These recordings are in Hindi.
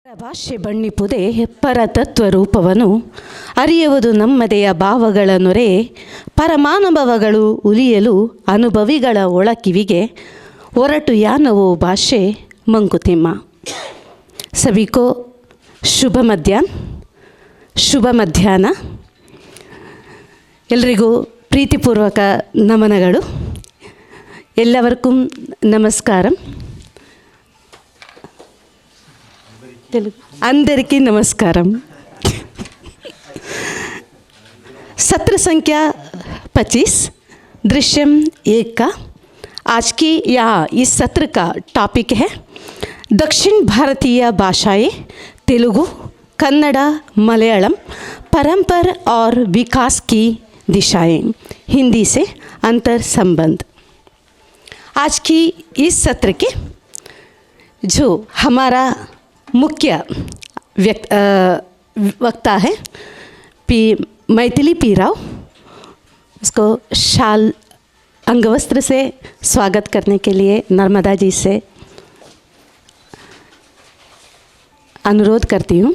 ಭಾಷೆ ಬಣ್ಣಿಪುದೇ ಪರತತ್ವ ರೂಪವನು ಅರಿಯುವುದು ನಮ್ಮದೆಯ ಭಾವಗಳ ನೊರೆ ಪರಮಾನುಭವಗಳು ಉಲಿಯಲು ಅನುಭವಿಗಳ ಒಳಕಿವಿಗೆ ಹೊರಟು ಯಾನವೋ ಭಾಷೆ ಮಂಕುತಿಮ್ಮ. ಸಭಿ ಕೋ ಶುಭ ಮಧ್ಯಾಹ್ನ. ಎಲ್ರಿಗೂ ಪ್ರೀತಿಪೂರ್ವಕ ನಮನಗಳು. ಎಲ್ಲವರ್ಕೂ ನಮಸ್ಕಾರಂ. अंदरिकी नमस्कारम. सत्र संख्या 25 दृश्यम 1 का आज की इस सत्र का टॉपिक है दक्षिण भारतीय भाषाएं तेलुगु, कन्नड़ा, मलयालम, परंपरा और विकास की दिशाएं, हिंदी से अंतर संबंध. आज की इस सत्र के जो हमारा मुख्य वक्ता है मैथिली पी राव. उसको शाल अंगवस्त्र से स्वागत करने के लिए नर्मदा जी से अनुरोध करती हूँ.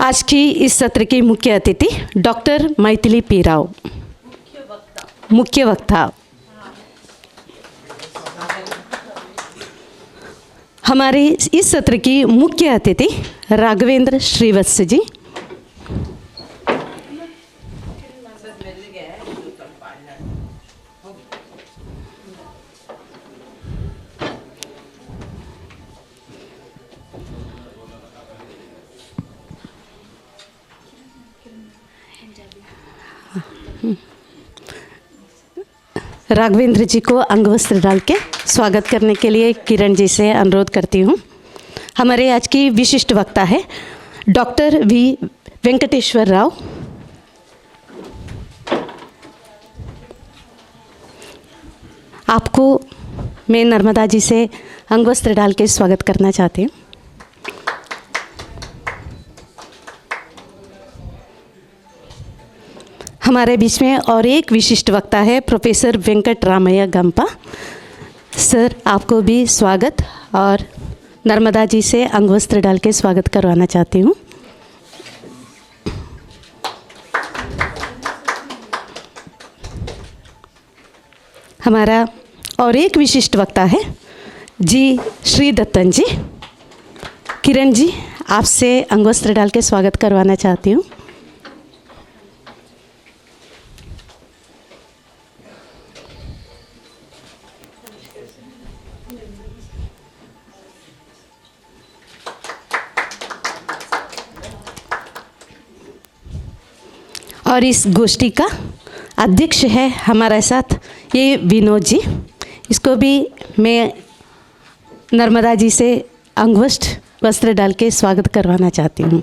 आज की इस सत्र की मुख्य अतिथि डॉक्टर मैथिली पी राव, मुख्य वक्ता. हमारे इस सत्र की मुख्य अतिथि राघवेंद्र श्रीवत्स जी. राघवेंद्र जी को अंगवस्त्र डाल के स्वागत करने के लिए किरण जी से अनुरोध करती हूँ. हमारे आज की विशिष्ट वक्ता है डॉक्टर वी वेंकटेश्वर राव. आपको मैं नर्मदा जी से अंगवस्त्र डाल के स्वागत करना चाहती हूँ. हमारे बीच में और एक विशिष्ट वक्ता है प्रोफेसर वेंकट रामैया गंपा. सर आपको भी स्वागत और नर्मदा जी से अंगवस्त्र डाल के स्वागत करवाना चाहती हूँ. हमारा और एक विशिष्ट वक्ता है जी श्री दत्तन जी. किरण जी आपसे अंगवस्त्र डाल के स्वागत करवाना चाहती हूँ. और इस गोष्ठी का अध्यक्ष है हमारे साथ ये विनोद जी. इसको भी मैं नर्मदा जी से वस्त्र डाल के स्वागत करवाना चाहती हूँ.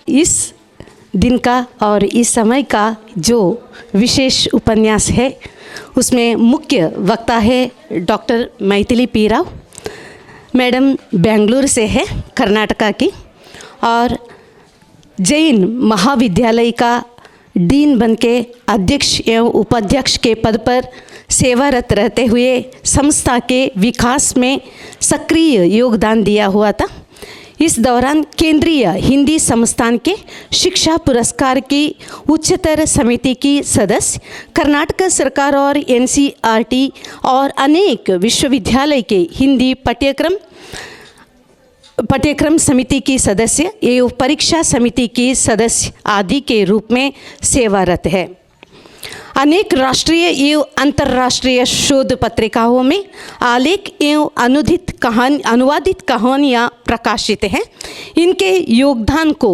इस दिन का और इस समय का जो विशेष उपन्यास है उसमें मुख्य वक्ता है doctor Maithili P Rao. Madam Bengaluru से है, कर्नाटका की, और जैन महाविद्यालय का डीन बनके अध्यक्ष एवं उपाध्यक्ष के पद पर सेवारत रहते हुए संस्था के विकास में सक्रिय योगदान दिया हुआ था. इस दौरान केंद्रीय हिंदी संस्थान के शिक्षा पुरस्कार की उच्चतर समिति की सदस्य, कर्नाटक सरकार और NCERT और अनेक विश्वविद्यालय के हिंदी पाठ्यक्रम समिति की सदस्य एवं परीक्षा समिति की सदस्य आदि के रूप में सेवारत है. अनेक राष्ट्रीय एवं अंतर्राष्ट्रीय शोध पत्रिकाओं में आलेख एवं अनुवादित कहानियाँ प्रकाशित हैं. इनके योगदान को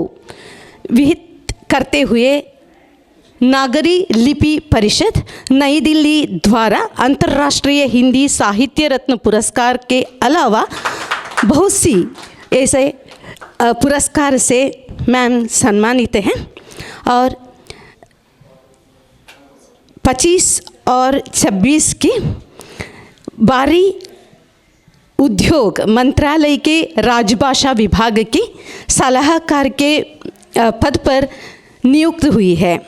विहित करते हुए नागरी लिपि परिषद नई दिल्ली द्वारा अंतर्राष्ट्रीय हिंदी साहित्य रत्न पुरस्कार के अलावा बहुत सी ऐसे पुरस्कार से मैम सम्मानित हैं और 25 और 26 की बारी उद्योग मंत्रालय के राजभाषा विभाग की सलाहकार के पद पर नियुक्त हुई है।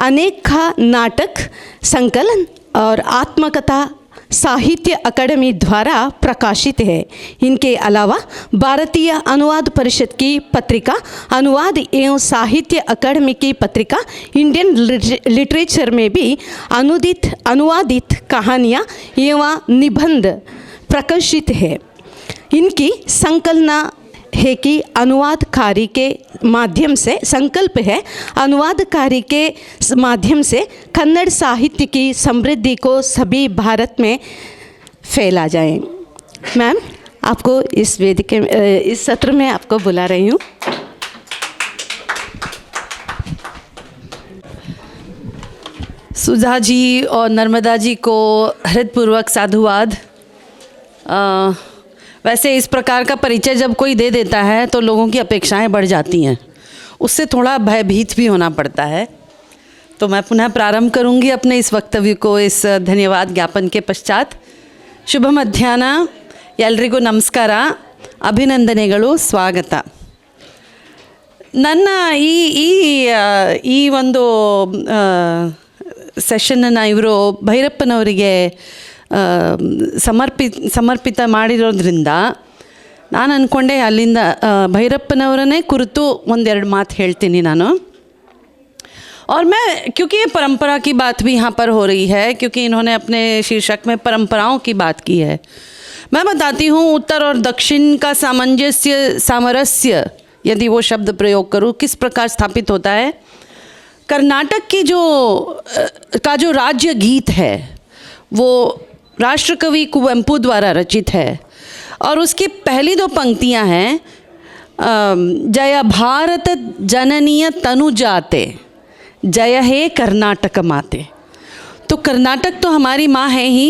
अनेक नाटक संकलन और आत्मकथा साहित्य अकादमी द्वारा प्रकाशित है। इनके अलावा भारतीय अनुवाद परिषद की पत्रिका अनुवाद एवं साहित्य अकादमी की पत्रिका इंडियन लिटरेचर में भी अनुवादित कहानियाँ एवं निबंध प्रकाशित है। इनकी संकल्पना है कि अनुवादकारी के माध्यम से संकल्प है अनुवादकारी के माध्यम से कन्नड़ साहित्य की समृद्धि को सभी भारत में फैला जाए। मैम, आपको इस वेदिका इस सत्र में आपको बुला रही हूँ। सुधा जी और नर्मदा जी को हृदयपूर्वक साधुवाद। वैसे इस प्रकार का परिचय जब कोई दे देता है तो लोगों की अपेक्षाएं बढ़ जाती हैं, उससे थोड़ा भयभीत भी होना पड़ता है। तो मैं पुनः प्रारंभ करूंगी अपने इस वक्तव्य को इस धन्यवाद ज्ञापन के पश्चात। ಶುಭ ಮಧ್ಯಾಹ್ನ, ಎಲ್ರಿಗೂ ನಮಸ್ಕಾರ, ಅಭಿನಂದನೆಗಳು, ಸ್ವಾಗತ. ನನ್ನ ಈ ಒಂದು ಸೆಷನನ್ನು ಇವರು ಭೈರಪ್ಪನವರಿಗೆ ಸಮರ್ಪಿತ ಮಾಡಿರೋದ್ರಿಂದ ನಾನು ಅಂದ್ಕೊಂಡೆ ಅಲ್ಲಿಂದ ಭೈರಪ್ಪನವರನ್ನೇ ಕುರಿತು ಒಂದೆರಡು ಮಾತು ಹೇಳ್ತೀನಿ ನಾನು. और मैं, क्योंकि ये परंपरा की बात भी यहाँ पर हो रही है, क्योंकि इन्होंने अपने शीर्षक में परंपराओं की बात की है, मैं बताती हूँ उत्तर और दक्षिण का सामरस्य यदि वो शब्द प्रयोग करूँ किस प्रकार स्थापित होता है. कर्नाटक की जो राज्य गीत है वो राष्ट्रकवि कुवेंपु द्वारा रचित है और उसकी पहली दो पंक्तियाँ हैं जय भारत जननीय तनु जाते, जय हे कर्नाटक माते. तो कर्नाटक तो हमारी माँ है ही,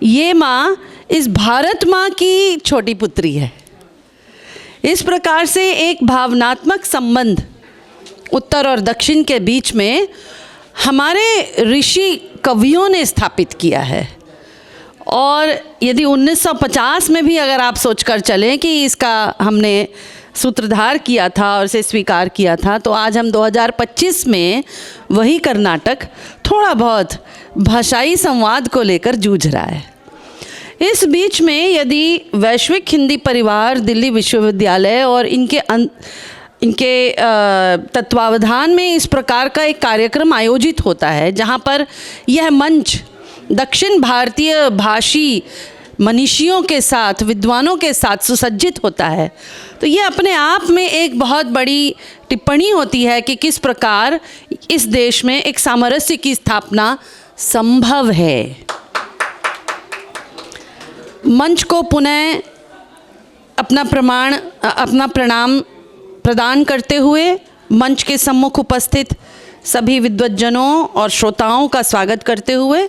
ये माँ इस भारत माँ की छोटी पुत्री है. इस प्रकार से एक भावनात्मक संबंध उत्तर और दक्षिण के बीच में हमारे ऋषि कवियों ने स्थापित किया है. और यदि 1950 में भी अगर आप सोचकर चलें कि इसका हमने सूत्रधार किया था और इसे स्वीकार किया था, तो आज हम 2025 में वही कर्नाटक थोड़ा बहुत भाषाई संवाद को लेकर जूझ रहा है. इस बीच में यदि वैश्विक हिंदी परिवार दिल्ली विश्वविद्यालय और इनके तत्वावधान में इस प्रकार का एक कार्यक्रम आयोजित होता है जहाँ पर यह मंच दक्षिण भारतीय भाषी मनीषियों के साथ, विद्वानों के साथ सुसज्जित होता है, तो ये अपने आप में एक बहुत बड़ी टिप्पणी होती है कि किस प्रकार इस देश में एक सामरस्य की स्थापना संभव है. मंच को पुनः अपना प्रणाम प्रदान करते हुए मंच के सम्मुख उपस्थित सभी विद्वज्जनों और श्रोताओं का स्वागत करते हुए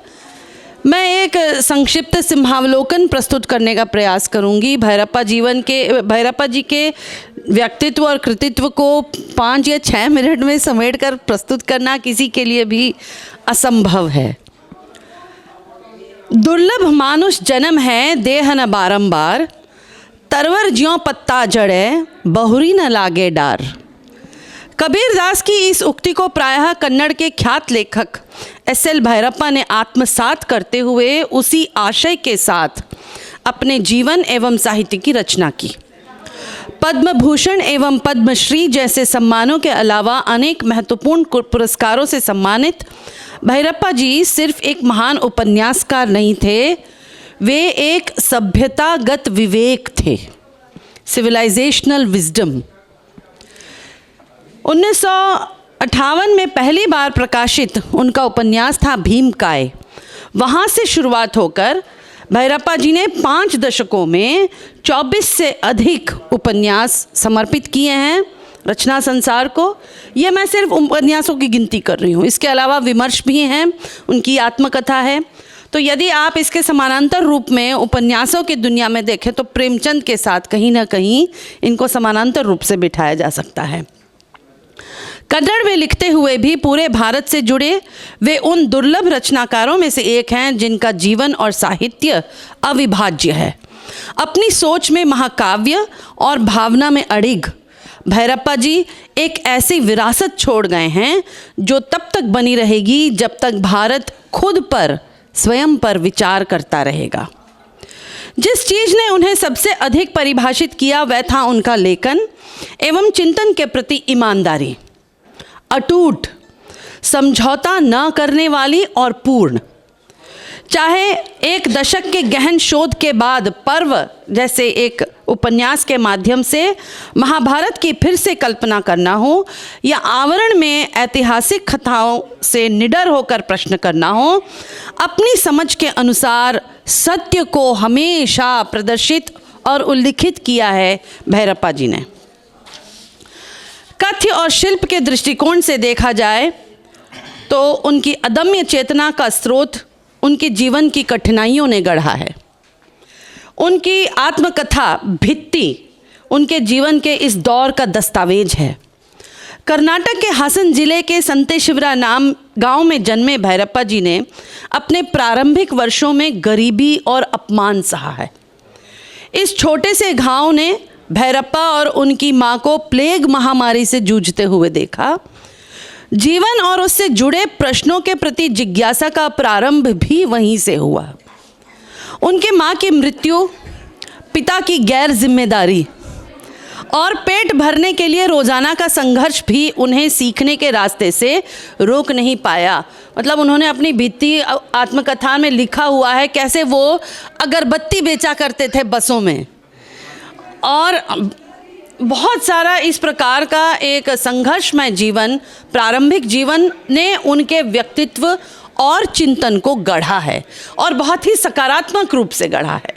मैं एक संक्षिप्त सिंहावलोकन प्रस्तुत करने का प्रयास करूंगी. भैरप्पा जी के व्यक्तित्व और कृतित्व को 5 या 6 मिनट में समेटकर प्रस्तुत करना किसी के लिए भी असंभव है. दुर्लभ मानुष जन्म है देह न बारंबार, तरवर ज्यों पत्ता जड़े बहुरी न लागे डार. कबीर दास की इस उक्ति को प्रायः कन्नड़ के ख्यात लेखक एस.एल. भैरप्पा ने आत्मसात करते हुए उसी आशय के साथ अपने जीवन एवं साहित्य की रचना की. पद्म भूषण एवं पद्मश्री जैसे सम्मानों के अलावा अनेक महत्वपूर्ण पुरस्कारों से सम्मानित भैरप्पा जी सिर्फ एक महान उपन्यासकार नहीं थे, वे एक सभ्यतागत विवेक थे, सिविलाइजेशनल विजडम. 1958 में पहली बार प्रकाशित उनका उपन्यास था भीमकाय. वहाँ से शुरुआत होकर भैरप्पा जी ने 5 दशकों में 24 से अधिक उपन्यास समर्पित किए हैं रचना संसार को. ये मैं सिर्फ उपन्यासों की गिनती कर रही हूँ, इसके अलावा विमर्श भी हैं, उनकी आत्मकथा है. तो यदि आप इसके समानांतर रूप में उपन्यासों की दुनिया में देखें तो प्रेमचंद के साथ कहीं ना कहीं इनको समानांतर रूप से बिठाया जा सकता है। कन्नड़ में लिखते हुए भी पूरे भारत से जुड़े वे उन दुर्लभ रचनाकारों में से एक हैं जिनका जीवन और साहित्य अविभाज्य है। अपनी सोच में महाकाव्य और भावना में अड़िग भैरप्पा जी एक ऐसी विरासत छोड़ गए हैं जो तब तक बनी रहेगी जब तक भारत खुद पर, स्वयं पर विचार करता रहेगा। जिस चीज़ ने उन्हें सबसे अधिक परिभाषित किया वह था उनका लेखन एवं चिंतन के प्रति ईमानदारी, अटूट, समझौता न करने वाली और पूर्ण। चाहे एक दशक के गहन शोध के बाद पर्व जैसे एक उपन्यास के माध्यम से महाभारत की फिर से कल्पना करना हो या आवरण में ऐतिहासिक कथाओं से निडर होकर प्रश्न करना हो, अपनी समझ के अनुसार सत्य को हमेशा प्रदर्शित और उल्लिखित किया है भैरप्पा जी ने। कथ्य और शिल्प के दृष्टिकोण से देखा जाए तो उनकी अदम्य चेतना का स्रोत उनके जीवन की कठिनाइयों ने गढ़ा है। उनकी आत्मकथा भित्ति उनके जीवन के इस दौर का दस्तावेज है। कर्नाटक के हासन जिले के संतेशिवरा नाम गांव में जन्मे भैरप्पा जी ने अपने प्रारंभिक वर्षों में गरीबी और अपमान सहा है। इस छोटे से गांव ने भैरप्पा और उनकी मां को प्लेग महामारी से जूझते हुए देखा। जीवन और उससे जुड़े प्रश्नों के प्रति जिज्ञासा का प्रारंभ भी वहीं से हुआ। उनके मां की मृत्यु, पिता की गैर जिम्मेदारी और पेट भरने के लिए रोजाना का संघर्ष भी उन्हें सीखने के रास्ते से रोक नहीं पाया। मतलब उन्होंने अपनी बीती आत्मकथा में लिखा हुआ है कैसे वो अगरबत्ती बेचा करते थे बसों में, और बहुत सारा इस प्रकार का एक संघर्षमय जीवन, प्रारंभिक जीवन ने उनके व्यक्तित्व और चिंतन को गढ़ा है और बहुत ही सकारात्मक रूप से गढ़ा है।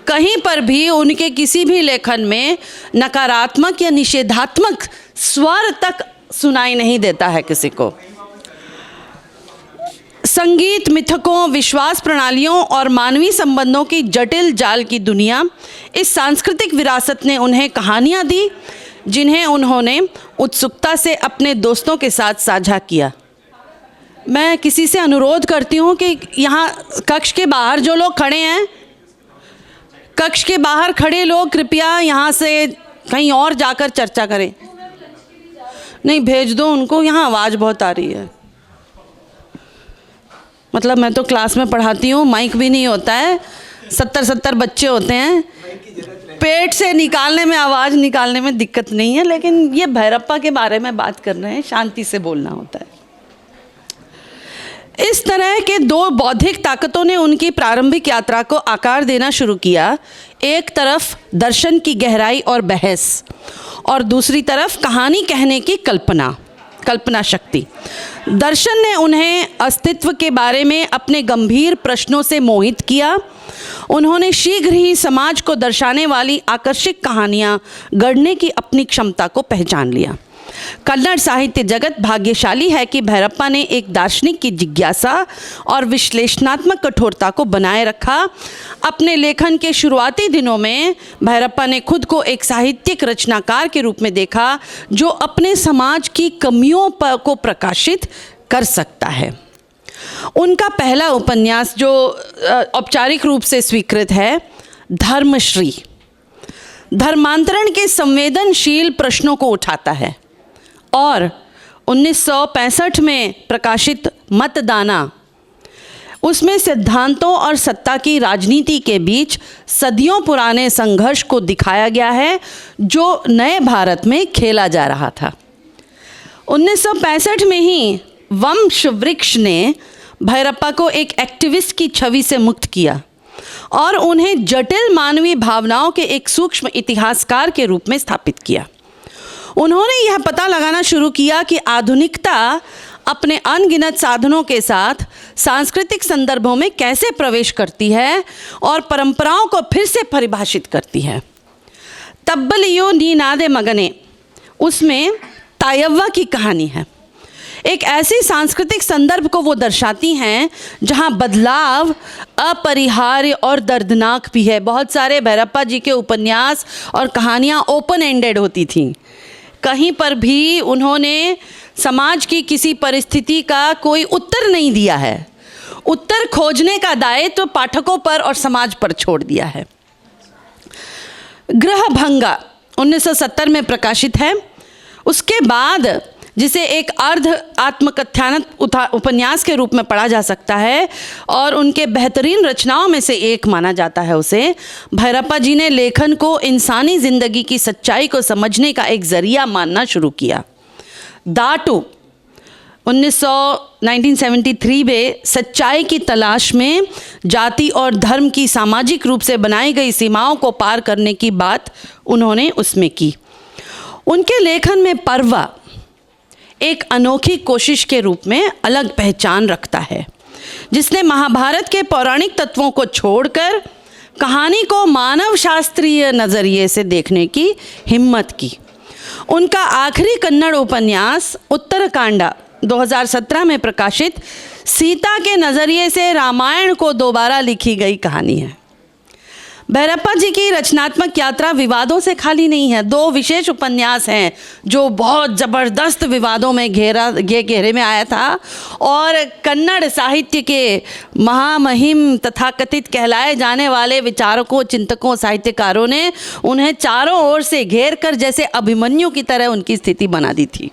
कहीं पर भी उनके किसी भी लेखन में नकारात्मक या निषेधात्मक स्वर तक सुनाई नहीं देता है किसी को। संगीत, मिथकों, विश्वास प्रणालियों और मानवीय संबंधों की जटिल जाल की दुनिया, इस सांस्कृतिक विरासत ने उन्हें कहानियाँ दी जिन्हें उन्होंने उत्सुकता से अपने दोस्तों के साथ साझा किया। मैं किसी से अनुरोध करती हूँ कि यहाँ कक्ष के बाहर जो लोग खड़े हैं, कक्ष के बाहर खड़े लोग कृपया यहाँ से कहीं और जाकर चर्चा करें। नहीं, भेज दो उनको, यहाँ आवाज़ बहुत आ रही है। मतलब मैं तो क्लास में पढ़ाती हूँ, माइक भी नहीं होता है, 70 बच्चे होते हैं, पेट से निकालने में, आवाज़ निकालने में दिक्कत नहीं है, लेकिन ये भैरप्पा के बारे में बात कर रहे हैं, शांति से बोलना होता है। इस तरह के दो बौद्धिक ताकतों ने उनकी प्रारंभिक यात्रा को आकार देना शुरू किया। एक तरफ दर्शन की गहराई और बहस, और दूसरी तरफ कहानी कहने की कल्पना शक्ति। दर्शन ने उन्हें अस्तित्व के बारे में अपने गंभीर प्रश्नों से मोहित किया। उन्होंने शीघ्र ही समाज को दर्शाने वाली आकर्षक कहानियाँ गढ़ने की अपनी क्षमता को पहचान लिया। कन्नड़ साहित्य जगत भाग्यशाली है कि भैरप्पा ने एक दार्शनिक की जिज्ञासा और विश्लेषणात्मक कठोरता को बनाए रखा। अपने लेखन के शुरुआती दिनों में भैरप्पा ने खुद को एक साहित्यिक रचनाकार के रूप में देखा जो अपने समाज की कमियों को प्रकाशित कर सकता है। उनका पहला उपन्यास जो औपचारिक रूप से स्वीकृत है, धर्मश्री, धर्मांतरण के संवेदनशील प्रश्नों को उठाता है, और 1965 में प्रकाशित मतदाना, उसमें सिद्धांतों और सत्ता की राजनीति के बीच सदियों पुराने संघर्ष को दिखाया गया है जो नए भारत में खेला जा रहा था। 1965 में ही वंश वृक्ष ने भैरप्पा को एक एक्टिविस्ट की छवि से मुक्त किया और उन्हें जटिल मानवीय भावनाओं के एक सूक्ष्म इतिहासकार के रूप में स्थापित किया। उन्होंने यह पता लगाना शुरू किया कि आधुनिकता अपने अनगिनत साधनों के साथ सांस्कृतिक संदर्भों में कैसे प्रवेश करती है और परंपराओं को फिर से परिभाषित करती है। तब्बलियो नी नादे मगने, उसमें तायव्वा की कहानी है। एक ऐसी सांस्कृतिक संदर्भ को वो दर्शाती हैं जहाँ बदलाव अपरिहार्य और दर्दनाक भी है। बहुत सारे भैरप्पा जी के उपन्यास और कहानियाँ ओपन एंडेड होती थीं। कहीं पर भी उन्होंने समाज की किसी परिस्थिति का कोई उत्तर नहीं दिया है। उत्तर खोजने का दायित्व तो पाठकों पर और समाज पर छोड़ दिया है। ग्रहभंगा 1970 में प्रकाशित है। उसके बाद जिसे एक अर्ध आत्मकथानक उपन्यास के रूप में पढ़ा जा सकता है और उनके बेहतरीन रचनाओं में से एक माना जाता है उसे, भैरप्पा जी ने लेखन को इंसानी ज़िंदगी की सच्चाई को समझने का एक ज़रिया मानना शुरू किया। दाटू 1973 में सच्चाई की तलाश में जाति और धर्म की सामाजिक रूप से बनाई गई सीमाओं को पार करने की बात उन्होंने उसमें की। उनके लेखन में पर्वा एक अनोखी कोशिश के रूप में अलग पहचान रखता है, जिसने महाभारत के पौराणिक तत्वों को छोड़कर कहानी को मानव शास्त्रीय नज़रिए से देखने की हिम्मत की। उनका आखिरी कन्नड़ उपन्यास उत्तरकांडा 2017 में प्रकाशित सीता के नज़रिए से रामायण को दोबारा लिखी गई कहानी है। भैरप्पा जी की रचनात्मक यात्रा विवादों से खाली नहीं है। 2 विशेष उपन्यास हैं जो बहुत ज़बरदस्त विवादों में घेरे में आया था और कन्नड़ साहित्य के महामहिम तथाकथित कहलाए जाने वाले विचारकों, चिंतकों, साहित्यकारों ने उन्हें चारों ओर से घेर कर जैसे अभिमन्यु की तरह उनकी स्थिति बना दी थी।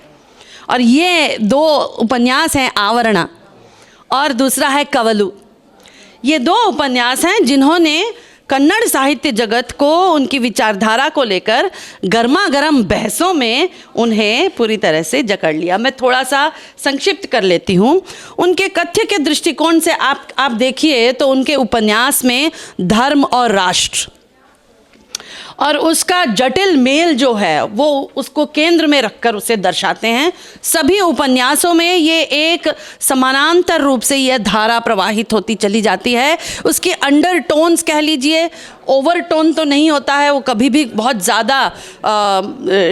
और ये 2 उपन्यास हैं, आवरणा और दूसरा है कवलू। ये 2 उपन्यास हैं जिन्होंने कन्नड़ साहित्य जगत को उनकी विचारधारा को लेकर गर्मा गर्म बहसों में उन्हें पूरी तरह से जकड़ लिया। मैं थोड़ा सा संक्षिप्त कर लेती हूँ। उनके कथ्य के दृष्टिकोण से आप देखिए तो उनके उपन्यास में धर्म और राष्ट्र और उसका जटिल मेल जो है वो उसको केंद्र में रखकर उसे दर्शाते हैं। सभी उपन्यासों में ये एक समानांतर रूप से यह धारा प्रवाहित होती चली जाती है। उसके अंडरटोन्स कह लीजिए, ओवरटोन तो नहीं होता है, वो कभी भी बहुत ज़्यादा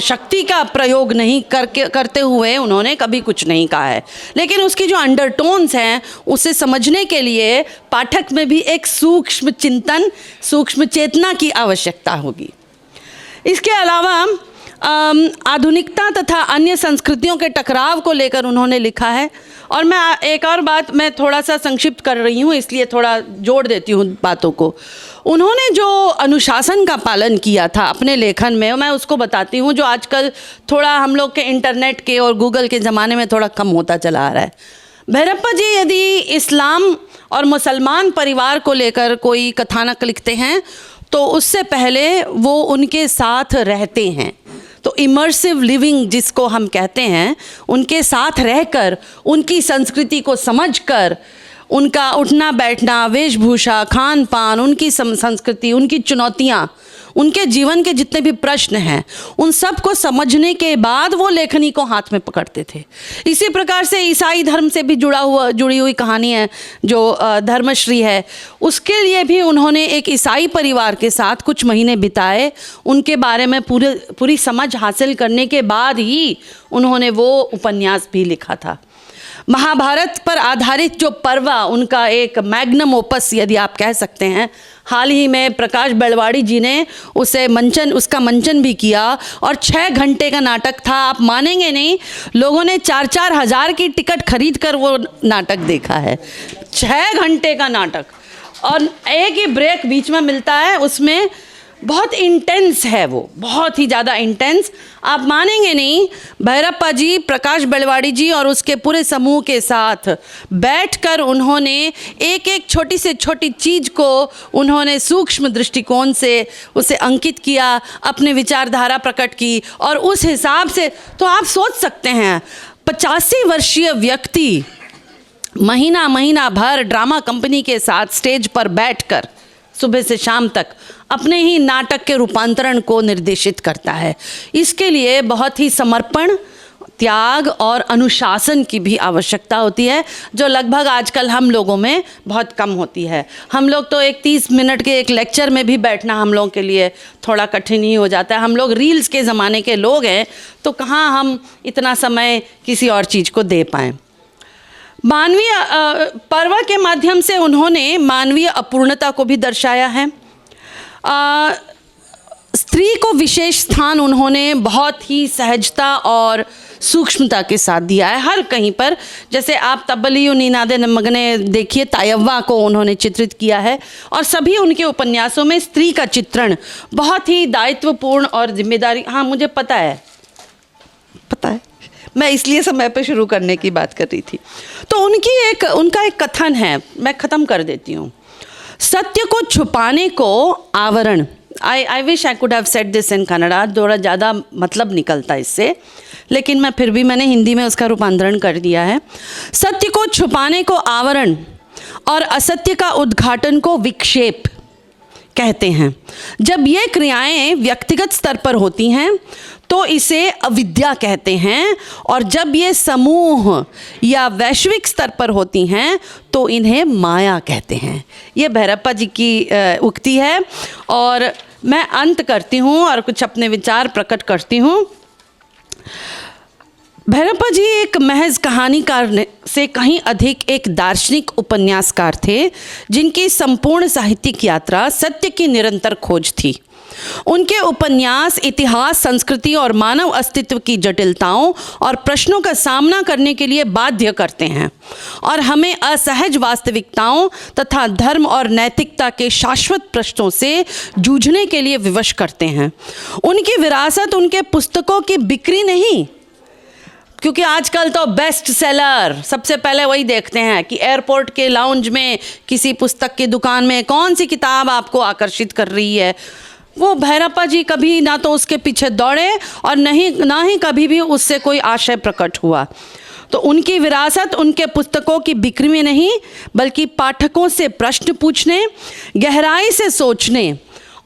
शक्ति का प्रयोग नहीं करते हुए उन्होंने कभी कुछ नहीं कहा है, लेकिन उसकी जो अंडरटोन्स हैं उसे समझने के लिए पाठक में भी एक सूक्ष्म चिंतन, सूक्ष्म चेतना की आवश्यकता होगी। इसके अलावा आधुनिकता तथा अन्य संस्कृतियों के टकराव को लेकर उन्होंने लिखा है। और मैं एक और बात मैं थोड़ा सा संक्षिप्त कर रही हूँ, इसलिए थोड़ा जोड़ देती हूँ बातों को। उन्होंने जो अनुशासन का पालन किया था अपने लेखन में, मैं उसको बताती हूँ, जो आजकल थोड़ा हम लोग के इंटरनेट के और गूगल के ज़माने में थोड़ा कम होता चला आ रहा है। भैरप्पा जी यदि इस्लाम और मुसलमान परिवार को लेकर कोई कथानक लिखते हैं तो उससे पहले वो उनके साथ रहते हैं। तो इमर्सिव लिविंग जिसको हम कहते हैं, उनके साथ रहकर उनकी संस्कृति को समझकर उनका उठना बैठना, वेशभूषा, खान पान, उनकी संस्कृति, उनकी चुनौतियाँ, उनके जीवन के जितने भी प्रश्न हैं, उन सब को समझने के बाद वो लेखनी को हाथ में पकड़ते थे। इसी प्रकार से ईसाई धर्म से भी जुड़ी हुई कहानी है जो धर्मश्री है, उसके लिए भी उन्होंने एक ईसाई परिवार के साथ कुछ महीने बिताए। उनके बारे में पूरी समझ हासिल करने के बाद ही उन्होंने वो उपन्यास भी लिखा था। महाभारत पर आधारित जो पर्वा उनका एक मैग्नम ओपस यदि आप कह सकते हैं, हाल ही में प्रकाश बेलवाड़ी जी ने उसका मंचन भी किया और 6 घंटे का नाटक था। आप मानेंगे नहीं, लोगों ने 4-4 हज़ार की टिकट खरीद कर वो नाटक देखा है। 6 घंटे का नाटक और एक ही ब्रेक बीच में मिलता है, उसमें बहुत इंटेंस है, वो बहुत ही ज़्यादा इंटेंस। आप मानेंगे नहीं, भैरप्पा जी, प्रकाश बेलवाड़ी जी और उसके पूरे समूह के साथ बैठकर उन्होंने एक एक छोटी से छोटी चीज़ को उन्होंने सूक्ष्म दृष्टिकोण से उसे अंकित किया, अपने विचारधारा प्रकट की। और उस हिसाब से तो आप सोच सकते हैं 85 वर्षीय व्यक्ति महीना भर ड्रामा कंपनी के साथ स्टेज पर बैठकर सुबह से शाम तक अपने ही नाटक के रूपांतरण को निर्देशित करता है। इसके लिए बहुत ही समर्पण त्याग और अनुशासन की भी आवश्यकता होती है, जो लगभग आजकल हम लोगों में बहुत कम होती है। हम लोग तो एक 30 मिनट के एक लेक्चर में भी बैठना हम लोगों के लिए थोड़ा कठिन ही हो जाता है। हम लोग रील्स के ज़माने के लोग हैं, तो कहाँ हम इतना समय किसी और चीज़ को दे पाएँ। मानवीय पर्व के माध्यम से उन्होंने मानवीय अपूर्णता को भी दर्शाया है। स्त्री को विशेष स्थान उन्होंने बहुत ही सहजता और सूक्ष्मता के साथ दिया है हर कहीं पर। जैसे आप तब्बलियु नीनादे मगने देखिए, तायव्वा को उन्होंने चित्रित किया है, और सभी उनके उपन्यासों में स्त्री का चित्रण बहुत ही दायित्वपूर्ण और जिम्मेदारी, हाँ मुझे पता है, मैं इसलिए समय पे शुरू करने की बात कर रही थी। तो उनका एक कथन है, मैं ख़त्म कर देती हूँ। सत्य को छुपाने को आवरण, I wish I could have said this in Kannada, थोड़ा ज़्यादा मतलब निकलता इससे, लेकिन मैंने हिंदी में उसका रूपांतरण कर दिया है। सत्य को छुपाने को आवरण और असत्य का उद्घाटन को विक्षेप कहते हैं। जब ये क्रियाएं व्यक्तिगत स्तर पर होती हैं तो इसे अविद्या कहते हैं, और जब ये समूह या वैश्विक स्तर पर होती हैं तो इन्हें माया कहते हैं। ये भैरप्पा जी की उक्ति है, और मैं अंत करती हूँ और कुछ अपने विचार प्रकट करती हूँ। भैरप्पा जी एक महज कहानीकार से कहीं अधिक एक दार्शनिक उपन्यासकार थे, जिनकी संपूर्ण साहित्यिक यात्रा सत्य की निरंतर खोज थी। उनके उपन्यास इतिहास, संस्कृति और मानव अस्तित्व की जटिलताओं और प्रश्नों का सामना करने के लिए बाध्य करते हैं, और हमें असहज वास्तविकताओं तथा धर्म और नैतिकता के शाश्वत प्रश्नों से जूझने के लिए विवश करते हैं। उनकी विरासत उनके पुस्तकों की बिक्री नहीं, क्योंकि आजकल तो बेस्ट सेलर सबसे पहले वही देखते हैं कि एयरपोर्ट के लाउंज में किसी पुस्तक की दुकान में कौन सी किताब आपको आकर्षित कर रही है। वो भैरप्पा जी कभी ना तो उसके पीछे दौड़े और ना ही कभी भी उससे कोई आशय प्रकट हुआ। तो उनकी विरासत उनके पुस्तकों की बिक्री में नहीं, बल्कि पाठकों से प्रश्न पूछने, गहराई से सोचने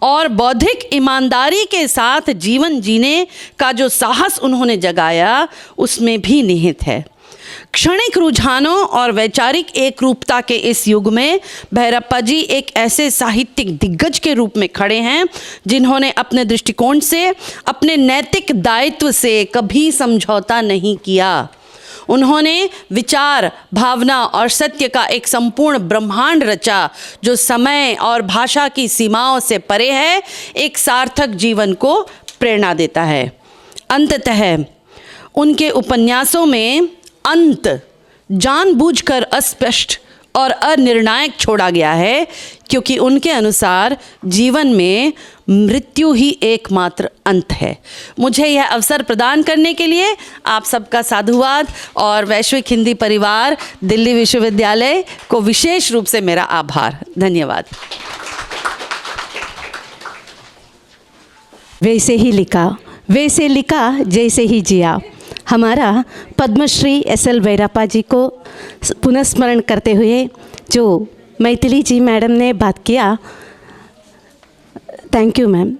और बौद्धिक ईमानदारी के साथ जीवन जीने का जो साहस उन्होंने जगाया, उसमें भी निहित है। क्षणिक रुझानों और वैचारिक एक रूपता के इस युग में भैरप्पा जी एक ऐसे साहित्यिक दिग्गज के रूप में खड़े हैं, जिन्होंने अपने दृष्टिकोण से, अपने नैतिक दायित्व से कभी समझौता नहीं किया। उन्होंने विचार, भावना और सत्य का एक संपूर्ण ब्रह्मांड रचा, जो समय और भाषा की सीमाओं से परे है, एक सार्थक जीवन को प्रेरणा देता है। अंततः उनके उपन्यासों में अंत जानबूझकर अस्पष्ट और अनिर्णायक छोड़ा गया है, क्योंकि उनके अनुसार जीवन में मृत्यु ही एकमात्र अंत है। मुझे यह अवसर प्रदान करने के लिए आप सबका साधुवाद, और वैश्विक हिंदी परिवार दिल्ली विश्वविद्यालय को विशेष रूप से मेरा आभार। धन्यवाद। वैसे ही लिखा, वैसे लिखा जैसे ही जिया। हमारा पद्मश्री एस.एल. भैरप्पा जी को पुनस्मरण करते हुए जो मैथिली जी मैडम ने बात किया, थैंक यू मैम।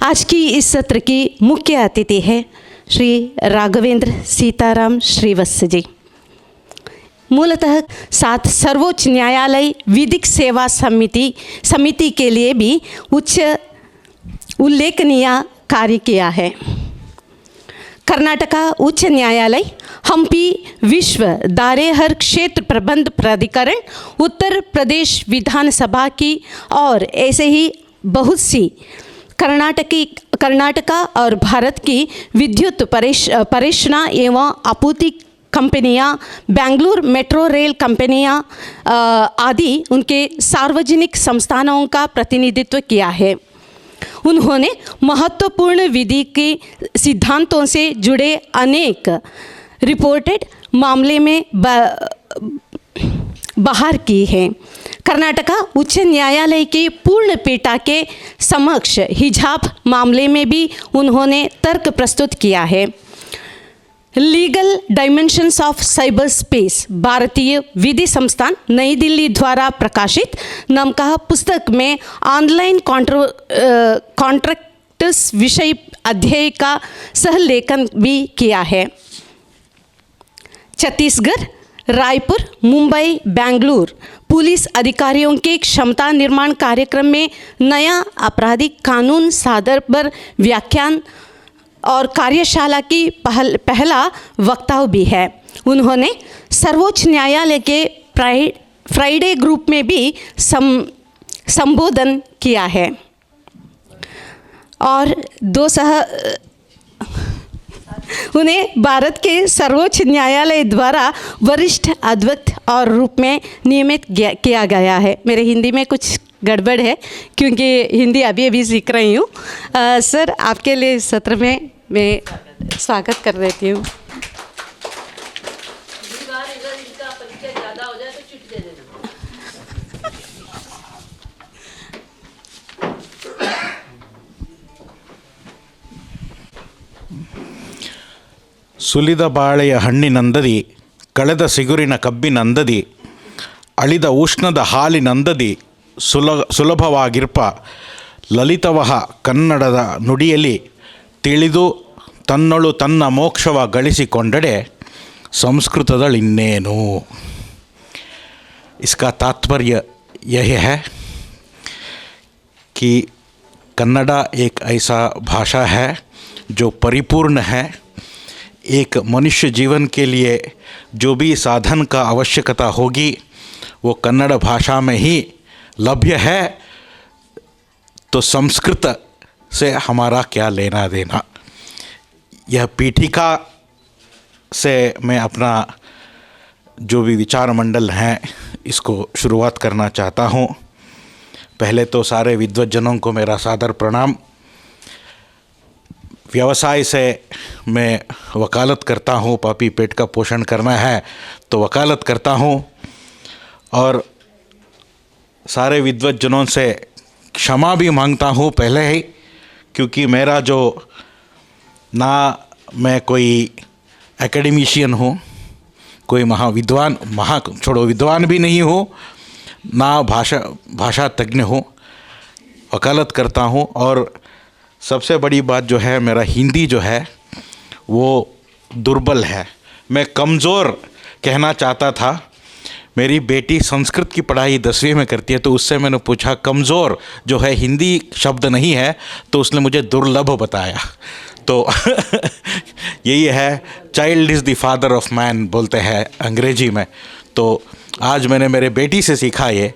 आज की इस सत्र की मुख्य अतिथि है श्री राघवेंद्र सीताराम श्रीवत्स जी। मूलतः 7 सर्वोच्च न्यायालय विधिक सेवा समिति के लिए भी उल्लेखनीय कार्य किया है। कर्नाटका उच्च न्यायालय, हम्पी विश्व दारेहर क्षेत्र प्रबंध प्राधिकरण, उत्तर प्रदेश विधानसभा की और ऐसे ही बहुत सी कर्नाटका और भारत की विद्युत परियोजना एवं आपूर्ति कंपनियां, बेंगलुरु मेट्रो रेल कंपनियां आदि उनके सार्वजनिक संस्थानों का प्रतिनिधित्व किया है। उन्होंने महत्वपूर्ण विधि के सिद्धांतों से जुड़े अनेक रिपोर्टेड मामले में बाहर की है। कर्नाटका उच्च न्यायालय की पूर्ण पीठा के समक्ष हिजाब मामले में भी उन्होंने तर्क प्रस्तुत किया है। Legal dimensions of cyber space, भारतीय विधि संस्थान नई दिल्ली द्वारा प्रकाशित नाम का पुस्तक में ऑनलाइन कॉन्ट्रैक्ट्स विषय अध्याय का सहलेखन भी किया है। छत्तीसगढ़, रायपुर, मुंबई, बेंगलुरु पुलिस अधिकारियों के क्षमता निर्माण कार्यक्रम में नया आपराधिक कानून सादर पर व्याख्यान और कार्यशाला की पहला वक्ता भी है। उन्होंने सर्वोच्च न्यायालय के फ्राइडे ग्रुप में भी संबोधन किया है और उन्हें भारत के सर्वोच्च न्यायालय द्वारा वरिष्ठ अध्यक्ष और रूप में नियमित किया गया है। मेरे हिंदी में कुछ गड़बड़ है क्योंकि हिंदी अभी अभी सीख रही हूँ। सर, आपके लिए इस सत्र में मैं स्वागत कर देती हूँ। ಸುಲಿದ ಬಾಳೆಯ ಹಣ್ಣಿನಂದದಿ, ಕಳೆದ ಸಿಗುರಿನ ಕಬ್ಬಿನಂದದಿ, ಅಳಿದ ಉಷ್ಣದ ಹಾಲಿನಂದದಿ ಸುಲಭವಾಗಿರ್ಪ ಲಲಿತವಹ ಕನ್ನಡದ ನುಡಿಯಲ್ಲಿ ತಿಳಿದು ತನ್ನೊಳು ತನ್ನ ಮೋಕ್ಷವ ಗಳಿಸಿಕೊಂಡಡೆ ಸಂಸ್ಕೃತದಲ್ಲಿನ್ನೇನು। इसका तात्पर्य यह है कि कन्नड़ा एक ऐसा भाषा है जो परिपूर्ण है। एक मनुष्य जीवन के लिए जो भी साधन का आवश्यकता होगी वो कन्नड़ भाषा में ही लभ्य है। तो संस्कृत से हमारा क्या लेना देना। यह पीठिका से मैं अपना जो भी विचार मंडल हैं इसको शुरुआत करना चाहता हूँ। पहले तो सारे विद्वज्जनों को मेरा सादर प्रणाम। व्यवसाय से मैं वकालत करता हूँ, पापी पेट का पोषण करना है तो वकालत करता हूँ। और सारे विद्वज्जनों से क्षमा भी मांगता हूँ पहले ही, क्योंकि मेरा जो ना मैं कोई एकेडमिशियन हूँ, कोई विद्वान भी नहीं हूँ, ना भाषा तज्ञ हूँ। वकालत करता हूँ और सबसे बड़ी बात जो है मेरा हिंदी जो है वो दुर्बल है। मैं कमज़ोर कहना चाहता था। मेरी बेटी संस्कृत की पढ़ाई 10वीं में करती है तो उससे मैंने पूछा कमज़ोर जो है हिंदी शब्द नहीं है, तो उसने मुझे दुर्लभ बताया। तो यही है, child is the father of man बोलते हैं अंग्रेजी में। तो आज मैंने मेरे बेटी से सीखा ये।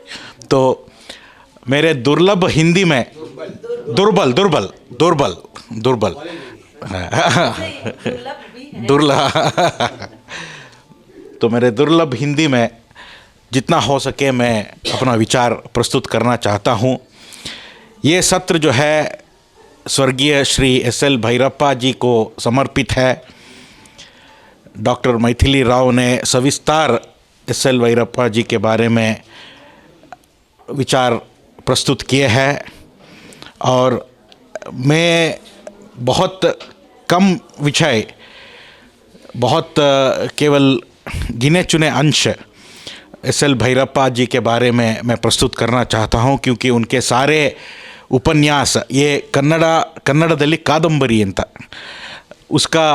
तो मेरे दुर्लभ हिंदी में दुर्बल तो मेरे दुर्लभ हिंदी में जितना हो सके मैं अपना विचार प्रस्तुत करना चाहता हूँ। ये सत्र जो है स्वर्गीय श्री SL भैरप्पा जी को समर्पित है। डॉक्टर मैथिली राव ने सविस्तार SL भैरप्पा जी के बारे में विचार प्रस्तुत किए हैं और मैं बहुत कम विषय, बहुत केवल गिने चुने अंश SL भैरप्पा जी के बारे में मैं प्रस्तुत करना चाहता हूँ, क्योंकि उनके सारे उपन्यास ये कन्नड़दल्ली कादंबरी अंत, उसका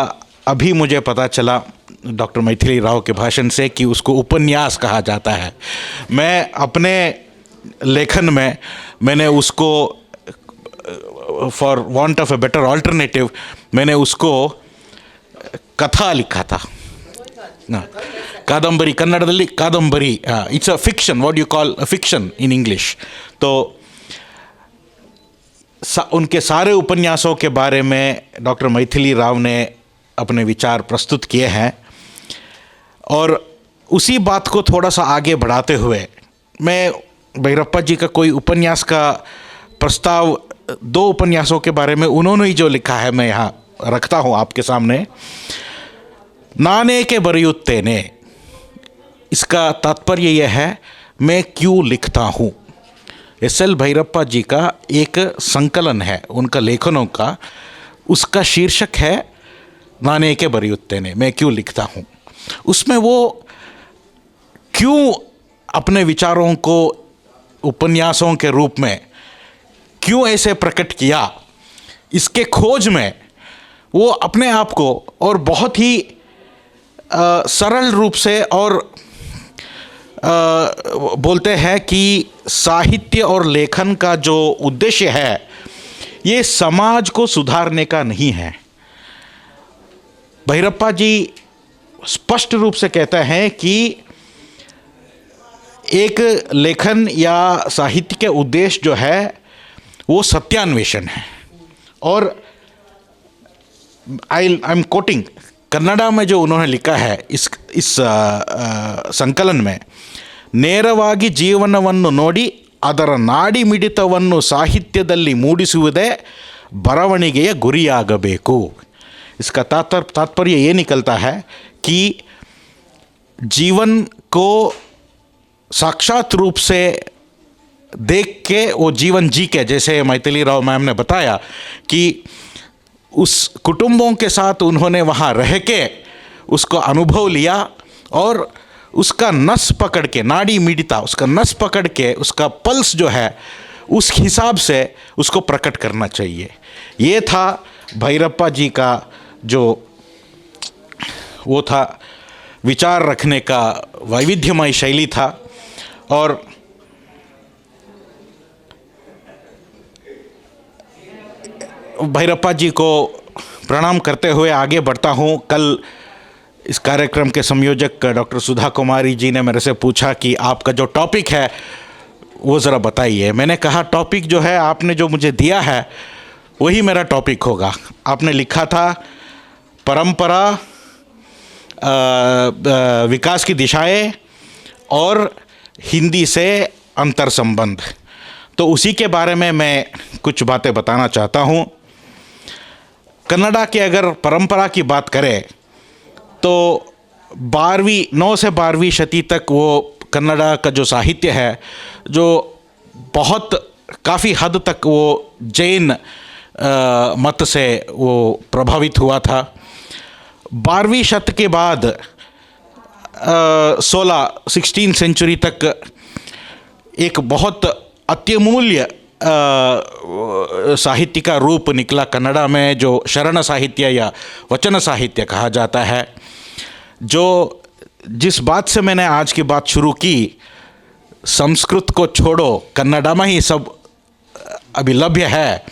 अभी मुझे पता चला डॉक्टर मैथिली राव के भाषण से कि उसको उपन्यास कहा जाता है। मैं अपने लेखन में मैंने उसको for want of a better alternative मैंने उसको कथा लिखा था। कादंबरी कन्नड़दल्ली कादंबरी, it's a fiction, what you call a fiction in English. तो उनके सारे उपन्यासों के बारे में डॉक्टर मैथिली राव ने अपने विचार प्रस्तुत किए हैं। और उसी बात को थोड़ा सा आगे बढ़ाते हुए मैं भैरप्पा जी का कोई उपन्यास का प्रस्ताव, 2 उपन्यासों के बारे में उन्होंने ही जो लिखा है मैं यहाँ रखता हूँ आपके सामने। नाने के बरियुत्ते ने, इसका तात्पर्य यह है मैं क्यों लिखता हूँ। SL भैरप्पा जी का एक संकलन है उनका लेखनों का, उसका शीर्षक है नाने के बरियुत्ते ने, मैं क्यों लिखता हूँ। उसमें वो क्यों अपने विचारों को उपन्यासों के रूप में क्यों ऐसे प्रकट किया इसके खोज में वो अपने आप को और बहुत ही सरल रूप से और बोलते हैं कि साहित्य और लेखन का जो उद्देश्य है ये समाज को सुधारने का नहीं है। भैरप्पा जी स्पष्ट रूप से कहते हैं कि एक लेखन या साहित्य के उद्देश्य जो है वो सत्यान्वेषण है। और आई एम कोटिंग, कन्नड़ा में जो उन्होंने लिखा है इस संकलन में, ನೇರವಾಗಿ ಜೀವನವನ್ನು ನೋಡಿ ಅದರ ನಾಡಿ ಮಿಡಿತವನ್ನು ಸಾಹಿತ್ಯದಲ್ಲಿ ಮೂಡಿಸುವುದೇ ಬರವಣಿಗೆಯ ಗುರಿಯಾಗಬೇಕು। इसका तात्पर्य ये निकलता है कि जीवन को साक्षात रूप से देख के वो जीवन जी के, जैसे मैथिली राव मैम ने बताया कि उस कुटुंबों के साथ उन्होंने वहाँ रह के उसको अनुभव लिया और उसका नस पकड़ के, नाड़ी मिडिता, उसका नस पकड़ के उसका पल्स जो है उस हिसाब से उसको प्रकट करना चाहिए। ये था भैरप्पा जी का जो वो था विचार रखने का वैविध्यमय शैली था। और भैरप्पा जी को प्रणाम करते हुए आगे बढ़ता हूँ। कल इस कार्यक्रम के संयोजक डॉक्टर सुधा कुमारी जी ने मेरे से पूछा कि आपका जो टॉपिक है वो ज़रा बताइए। मैंने कहा टॉपिक जो है आपने जो मुझे दिया है वही मेरा टॉपिक होगा। आपने लिखा था परंपरा, विकास की दिशाएं और हिंदी से अंतर संबंध, तो उसी के बारे में मैं कुछ बातें बताना चाहता हूँ। कन्नड़ा की अगर परंपरा की बात करें तो 9 से 12वीं शती तक वो कन्नड़ा का जो साहित्य है जो बहुत काफ़ी हद तक वो जैन मत से वो प्रभावित हुआ था। 12वीं शत के बाद 16 सेंचुरी तक एक बहुत अत्यमूल्य साहित्य का रूप निकला कन्नड़ा में, जो शरण साहित्य या वचन साहित्य कहा जाता है। जो जिस बात से मैंने आज की बात शुरू की, संस्कृत को छोड़ो कन्नड़ा में ही सब अभिलभ्य है,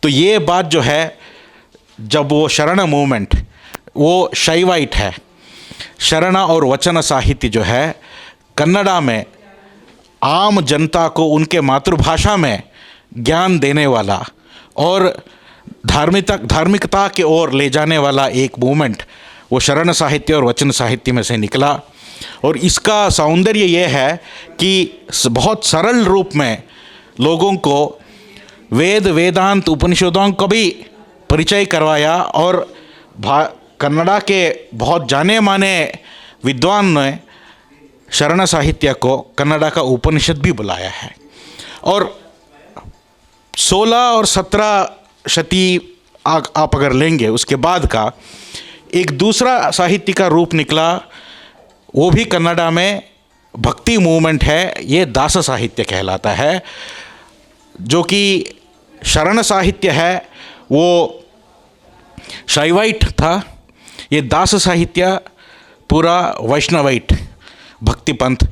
तो ये बात जो है, जब वो शरण मूवमेंट वो शैवाइट है, शरण और वचन साहित्य जो है कन्नड़ा में आम जनता को उनके मातृभाषा में ज्ञान देने वाला और धार्मिकता की ओर ले जाने वाला एक मूवमेंट वो शरण साहित्य और वचन साहित्य में से निकला। और इसका सौंदर्य ये है कि बहुत सरल रूप में लोगों को वेद वेदांत उपनिषदों का भी परिचय करवाया। और कन्नड़ा के बहुत जाने माने विद्वान ने शरण साहित्य को कन्नड़ा का उपनिषद भी बुलाया है। और 16 और 17 शती आप अगर लेंगे, उसके बाद का एक दूसरा साहित्य का रूप निकला, वो भी कन्नड़ा में भक्ति मूवमेंट है, ये दास साहित्य कहलाता है। जो कि शरण साहित्य है वो शैवाइट था, ये दास साहित्य पूरा वैष्णवाइट भक्ति पंथ।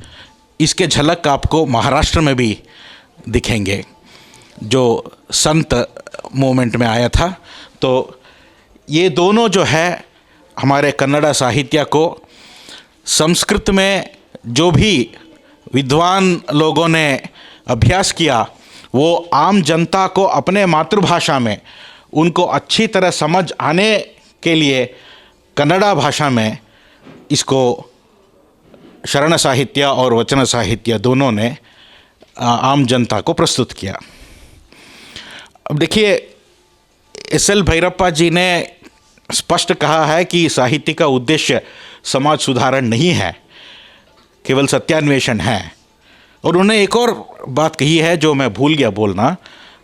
इसके झलक आपको महाराष्ट्र में भी दिखेंगे जो संत मूवमेंट में आया था। तो ये दोनों जो है हमारे कन्नड़ा साहित्य को संस्कृत में जो भी विद्वान लोगों ने अभ्यास किया, वो आम जनता को अपने मातृभाषा में उनको अच्छी तरह समझ आने के लिए कन्नड़ा भाषा में इसको शरण साहित्य और वचन साहित्य दोनों ने आम जनता को प्रस्तुत किया। अब देखिए, एस.एल. भैरप्पा जी ने स्पष्ट कहा है कि साहित्य का उद्देश्य समाज सुधारण नहीं है, केवल सत्यान्वेषण है। और उन्होंने एक और बात कही है जो मैं भूल गया बोलना,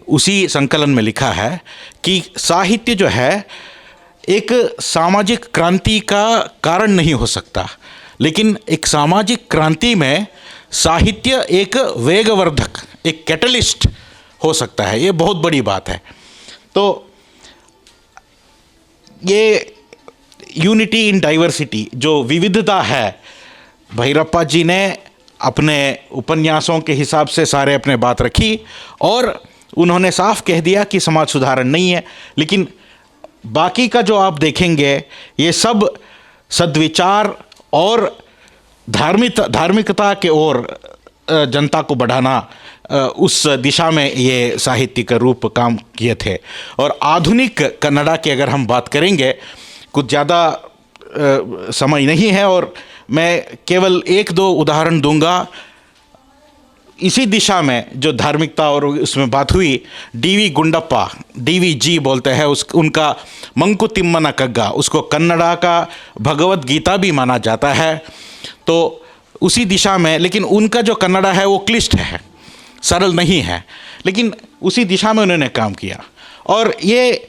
उसी संकलन में लिखा है कि साहित्य जो है एक सामाजिक क्रांति का कारण नहीं हो सकता, लेकिन एक सामाजिक क्रांति में साहित्य एक वेगवर्धक, एक कैटलिस्ट हो सकता है। ये बहुत बड़ी बात है। तो ये यूनिटी इन डाइवर्सिटी, जो विविधता है, भैरप्पा जी ने अपने उपन्यासों के हिसाब से सारे अपने बात रखी और उन्होंने साफ कह दिया कि समाज सुधारण नहीं है। लेकिन बाकी का जो आप देखेंगे ये सब सद्विचार और धार्मिकता के ओर जनता को बढ़ाना, उस दिशा में ये साहित्यिक रूप काम किए थे। और आधुनिक कन्नड़ा की अगर हम बात करेंगे, कुछ ज़्यादा समय नहीं है और मैं केवल एक दो उदाहरण दूंगा। इसी दिशा में जो धार्मिकता और उसमें बात हुई, डीवी गुंडप्पा, DVG बोलते हैं उनका मंकुतिम्मन कग्गा, उसको कन्नड़ा का भगवत गीता भी माना जाता है। तो उसी दिशा में, लेकिन उनका जो कन्नड़ा है वो क्लिष्ट है, सरल नहीं है, लेकिन उसी दिशा में उन्होंने काम किया। और ये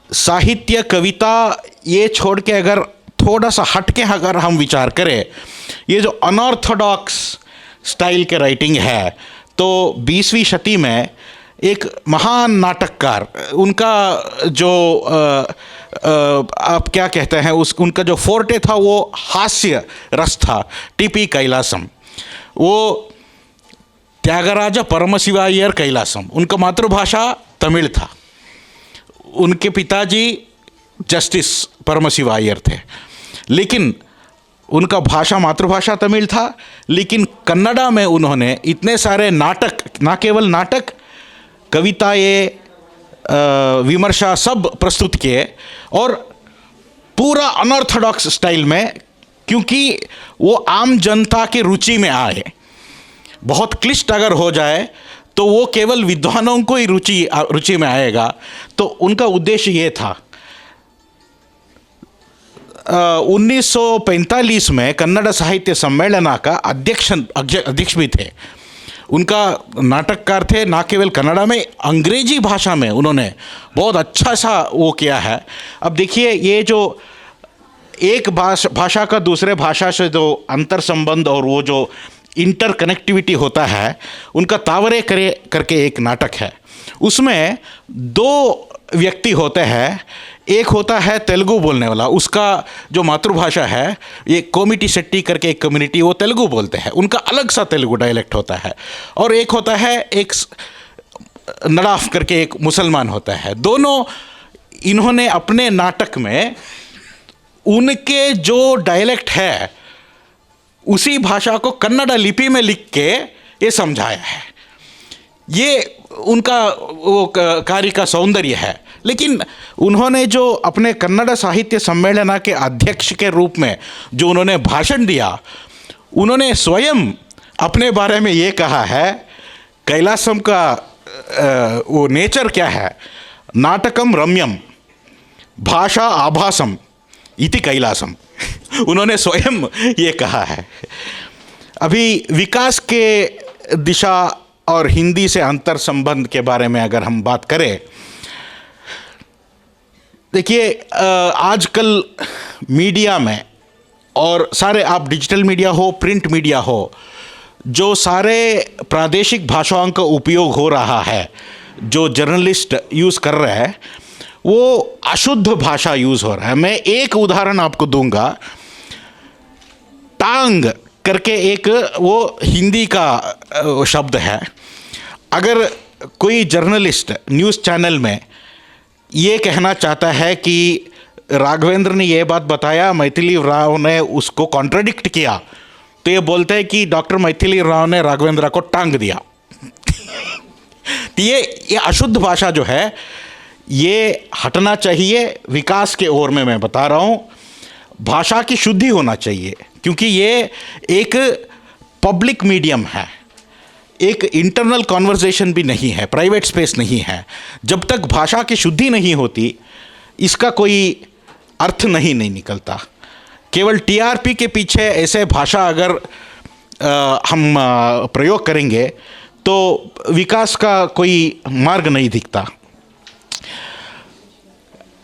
साहित्य, कविता, ये छोड़ के अगर थोड़ा सा हट के अगर हम विचार करें, ये जो अनऑर्थोडॉक्स स्टाइल के राइटिंग है, तो 20वीं शती में एक महान नाटककार, उनका जो आप क्या कहते हैं, उनका जो फोर्टे था वो हास्य रस था, TP कैलासम। वो त्यागराज परमशिवायर कैलासम, उनका मातृभाषा तमिल था। उनके पिताजी जस्टिस परमशिवायर थे, लेकिन उनका भाषा, मातृभाषा तमिल था, लेकिन कन्नड़ा में उन्होंने इतने सारे नाटक, ना केवल नाटक, कविताएं, विमर्शा सब प्रस्तुत किए और पूरा अनऑर्थोडॉक्स स्टाइल में, क्योंकि वो आम जनता की रुचि में आए। बहुत क्लिष्ट अगर हो जाए तो वो केवल विद्वानों को ही रुचि में आएगा। तो उनका उद्देश्य ये था। 1945 में कन्नड़ साहित्य सम्मेलन का अध्यक्ष भी थे। उनका नाटककार थे, ना केवल कन्नड़ा में, अंग्रेजी भाषा में उन्होंने बहुत अच्छा सा वो किया है। अब देखिए, ये जो एक भाषा का दूसरे भाषा से जो अंतर संबंध और वो जो इंटर कनेक्टिविटी होता है, उनका तावरे करे करके एक नाटक है। उसमें दो व्यक्ति होते हैं, एक होता है तेलुगु बोलने वाला, उसका जो मातृभाषा है, ये कोमिटी शेट्टी करके एक कम्युनिटी, वो तेलुगु बोलते हैं, उनका अलग सा तेलुगु डायलेक्ट होता है। और एक होता है एक नडाफ करके एक मुसलमान होता है। दोनों इन्होंने अपने नाटक में उनके जो डायलेक्ट है उसी भाषा को कन्नड़ लिपि में लिख के ये समझाया है। ये उनका वो कार्य का सौंदर्य है। लेकिन उन्होंने जो अपने कन्नड़ साहित्य सम्मेलन के अध्यक्ष के रूप में जो उन्होंने भाषण दिया, उन्होंने स्वयं अपने बारे में ये कहा है, कैलासम का वो नेचर क्या है, नाटकम रम्यम भाषा आभासम इति कैलासम। उन्होंने स्वयं ये कहा है। अभी विकास के दिशा और हिंदी से अंतर संबंध के बारे में अगर हम बात करें, देखिए आजकल मीडिया में, और सारे आप डिजिटल मीडिया हो, प्रिंट मीडिया हो, जो सारे प्रादेशिक भाषाओं का उपयोग हो रहा है, जो जर्नलिस्ट यूज़ कर रहे हैं, वो अशुद्ध भाषा यूज़ हो रहा है। मैं एक उदाहरण आपको दूंगा। टांग करके एक वो हिंदी का शब्द है। अगर कोई जर्नलिस्ट न्यूज़ चैनल में ये कहना चाहता है कि राघवेंद्र ने ये बात बताया, मैथिली राव ने उसको कॉन्ट्रडिक्ट किया, तो ये बोलते हैं कि डॉक्टर मैथिली राव ने राघवेंद्र को टांग दिया। तो ये अशुद्ध भाषा जो है, ये हटना चाहिए। विकास के ओर में मैं बता रहा हूँ, भाषा की शुद्धि होना चाहिए, क्योंकि ये एक पब्लिक मीडियम है, एक इंटरनल कॉन्वर्सेशन भी नहीं है, प्राइवेट स्पेस नहीं है। जब तक भाषा की शुद्धि नहीं होती, इसका कोई अर्थ नहीं निकलता। केवल TRP के पीछे ऐसे भाषा अगर हम प्रयोग करेंगे तो विकास का कोई मार्ग नहीं दिखता।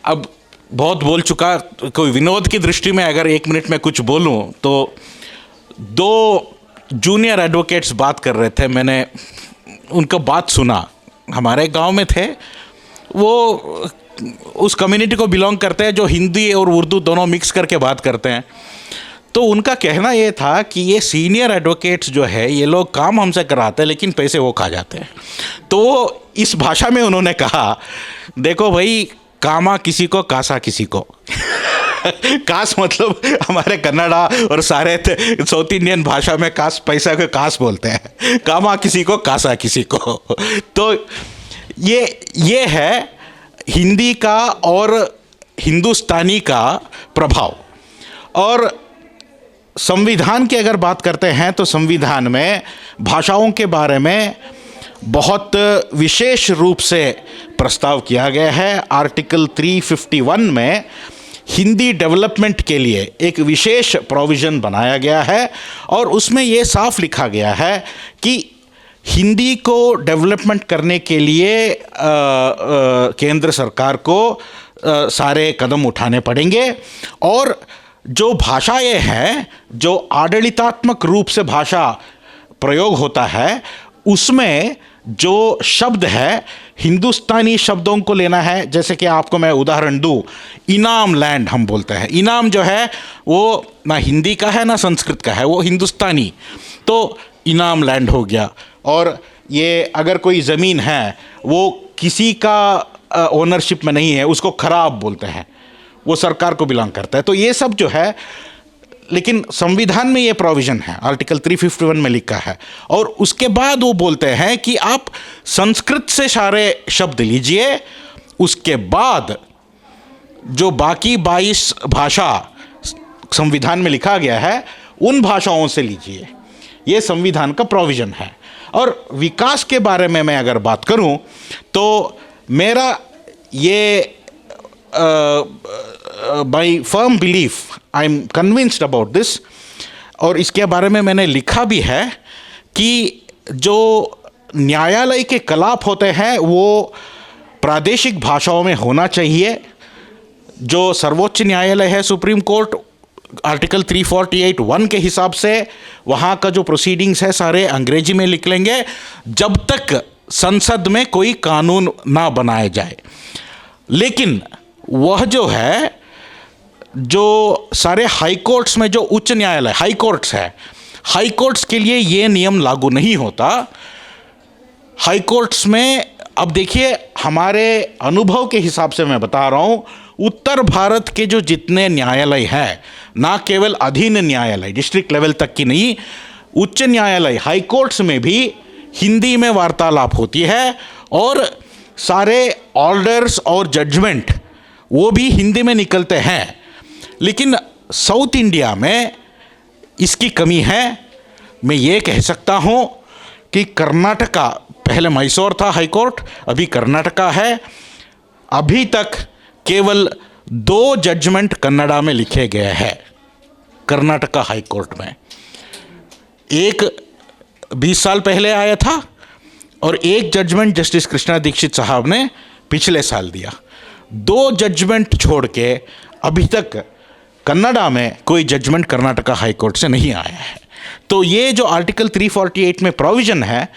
अब बहुत बोल चुका, कोई विनोद की दृष्टि में अगर 1 मिनट में कुछ बोलूं, तो 2 जूनियर एडवोकेट्स बात कर रहे थे, मैंने उनका बात सुना। हमारे गांव में थे, वो उस कम्युनिटी को बिलोंग करते हैं जो हिंदी और उर्दू दोनों मिक्स करके बात करते हैं। तो उनका कहना ये था कि ये सीनियर एडवोकेट्स जो है ये लोग काम हमसे कराते हैं लेकिन पैसे वो खा जाते हैं। तो इस भाषा में उन्होंने कहा, देखो भाई, कामा किसी को कासा किसी को कास मतलब हमारे कन्नड़ा और सारे साउथ इंडियन भाषा में कास पैसा को कास बोलते हैं, कामा किसी को कासा किसी को। तो ये है हिंदी का और हिंदुस्तानी का प्रभाव। और संविधान की अगर बात करते हैं तो संविधान में भाषाओं के बारे में बहुत विशेष रूप से प्रस्ताव किया गया है। आर्टिकल 351 में हिंदी डेवलपमेंट के लिए एक विशेष प्रोविज़न बनाया गया है और उसमें ये साफ लिखा गया है कि हिंदी को डेवलपमेंट करने के लिए केंद्र सरकार को सारे कदम उठाने पड़ेंगे। और जो भाषाएं हैं, जो आडಳಿतात्मक रूप से भाषा प्रयोग होता है, उसमें जो शब्द है हिंदुस्तानी शब्दों को लेना है। जैसे कि आपको मैं उदाहरण दूं, इनाम लैंड हम बोलते हैं। इनाम जो है वो ना हिंदी का है ना संस्कृत का है, वो हिंदुस्तानी, तो इनाम लैंड हो गया। और ये अगर कोई ज़मीन है वो किसी का ओनरशिप में नहीं है, उसको खराब बोलते हैं, वो सरकार को बिलोंग करता है। तो ये सब जो है, लेकिन संविधान में ये प्रोविज़न है, आर्टिकल 351 में लिखा है। और उसके बाद वो बोलते हैं कि आप संस्कृत से सारे शब्द लीजिए, उसके बाद जो बाकी 22 भाषा संविधान में लिखा गया है उन भाषाओं से लीजिए। ये संविधान का प्रोविज़न है। और विकास के बारे में मैं अगर बात करूं तो मेरा ये by firm belief, I am convinced about this, और इसके बारे में मैंने लिखा भी है कि जो न्यायालय के कलाप होते हैं वो प्रादेशिक भाषाओं में होना चाहिए। जो सर्वोच्च न्यायालय है, सुप्रीम कोर्ट, आर्टिकल 348(1) के हिसाब से वहाँ का जो प्रोसीडिंग्स है सारे अंग्रेजी में लिख लेंगे जब तक संसद में कोई कानून ना बनाया जाए। लेकिन वह जो है, जो सारे हाई कोर्ट्स में जो उच्च न्यायालय हाई कोर्ट्स है, हाई कोर्ट्स के लिए ये नियम लागू नहीं होता। हाई कोर्ट्स में अब देखिए, हमारे अनुभव के हिसाब से मैं बता रहा हूँ, उत्तर भारत के जो जितने न्यायालय हैं, ना केवल अधीन न्यायालय डिस्ट्रिक्ट लेवल तक की नहीं, उच्च न्यायालय हाई कोर्ट्स में भी हिंदी में वार्तालाप होती है और सारे ऑर्डर्स और जजमेंट वो भी हिंदी में निकलते हैं। लेकिन साउथ इंडिया में इसकी कमी है। मैं ये कह सकता हूँ कि कर्नाटका, पहले मैसूर था हाई कोर्ट, अभी कर्नाटका है, अभी तक केवल 2 जजमेंट कन्नड़ा में लिखे गए हैं कर्नाटका हाई कोर्ट में। एक 20 साल पहले आया था और एक जजमेंट जस्टिस कृष्णा दीक्षित साहब ने पिछले साल दिया। 2 जजमेंट छोड़ के अभी तक कन्नड़ा में कोई जजमेंट कर्नाटका हाई कोर्ट से नहीं आया है। तो ये जो आर्टिकल 348 में प्रोविज़न है,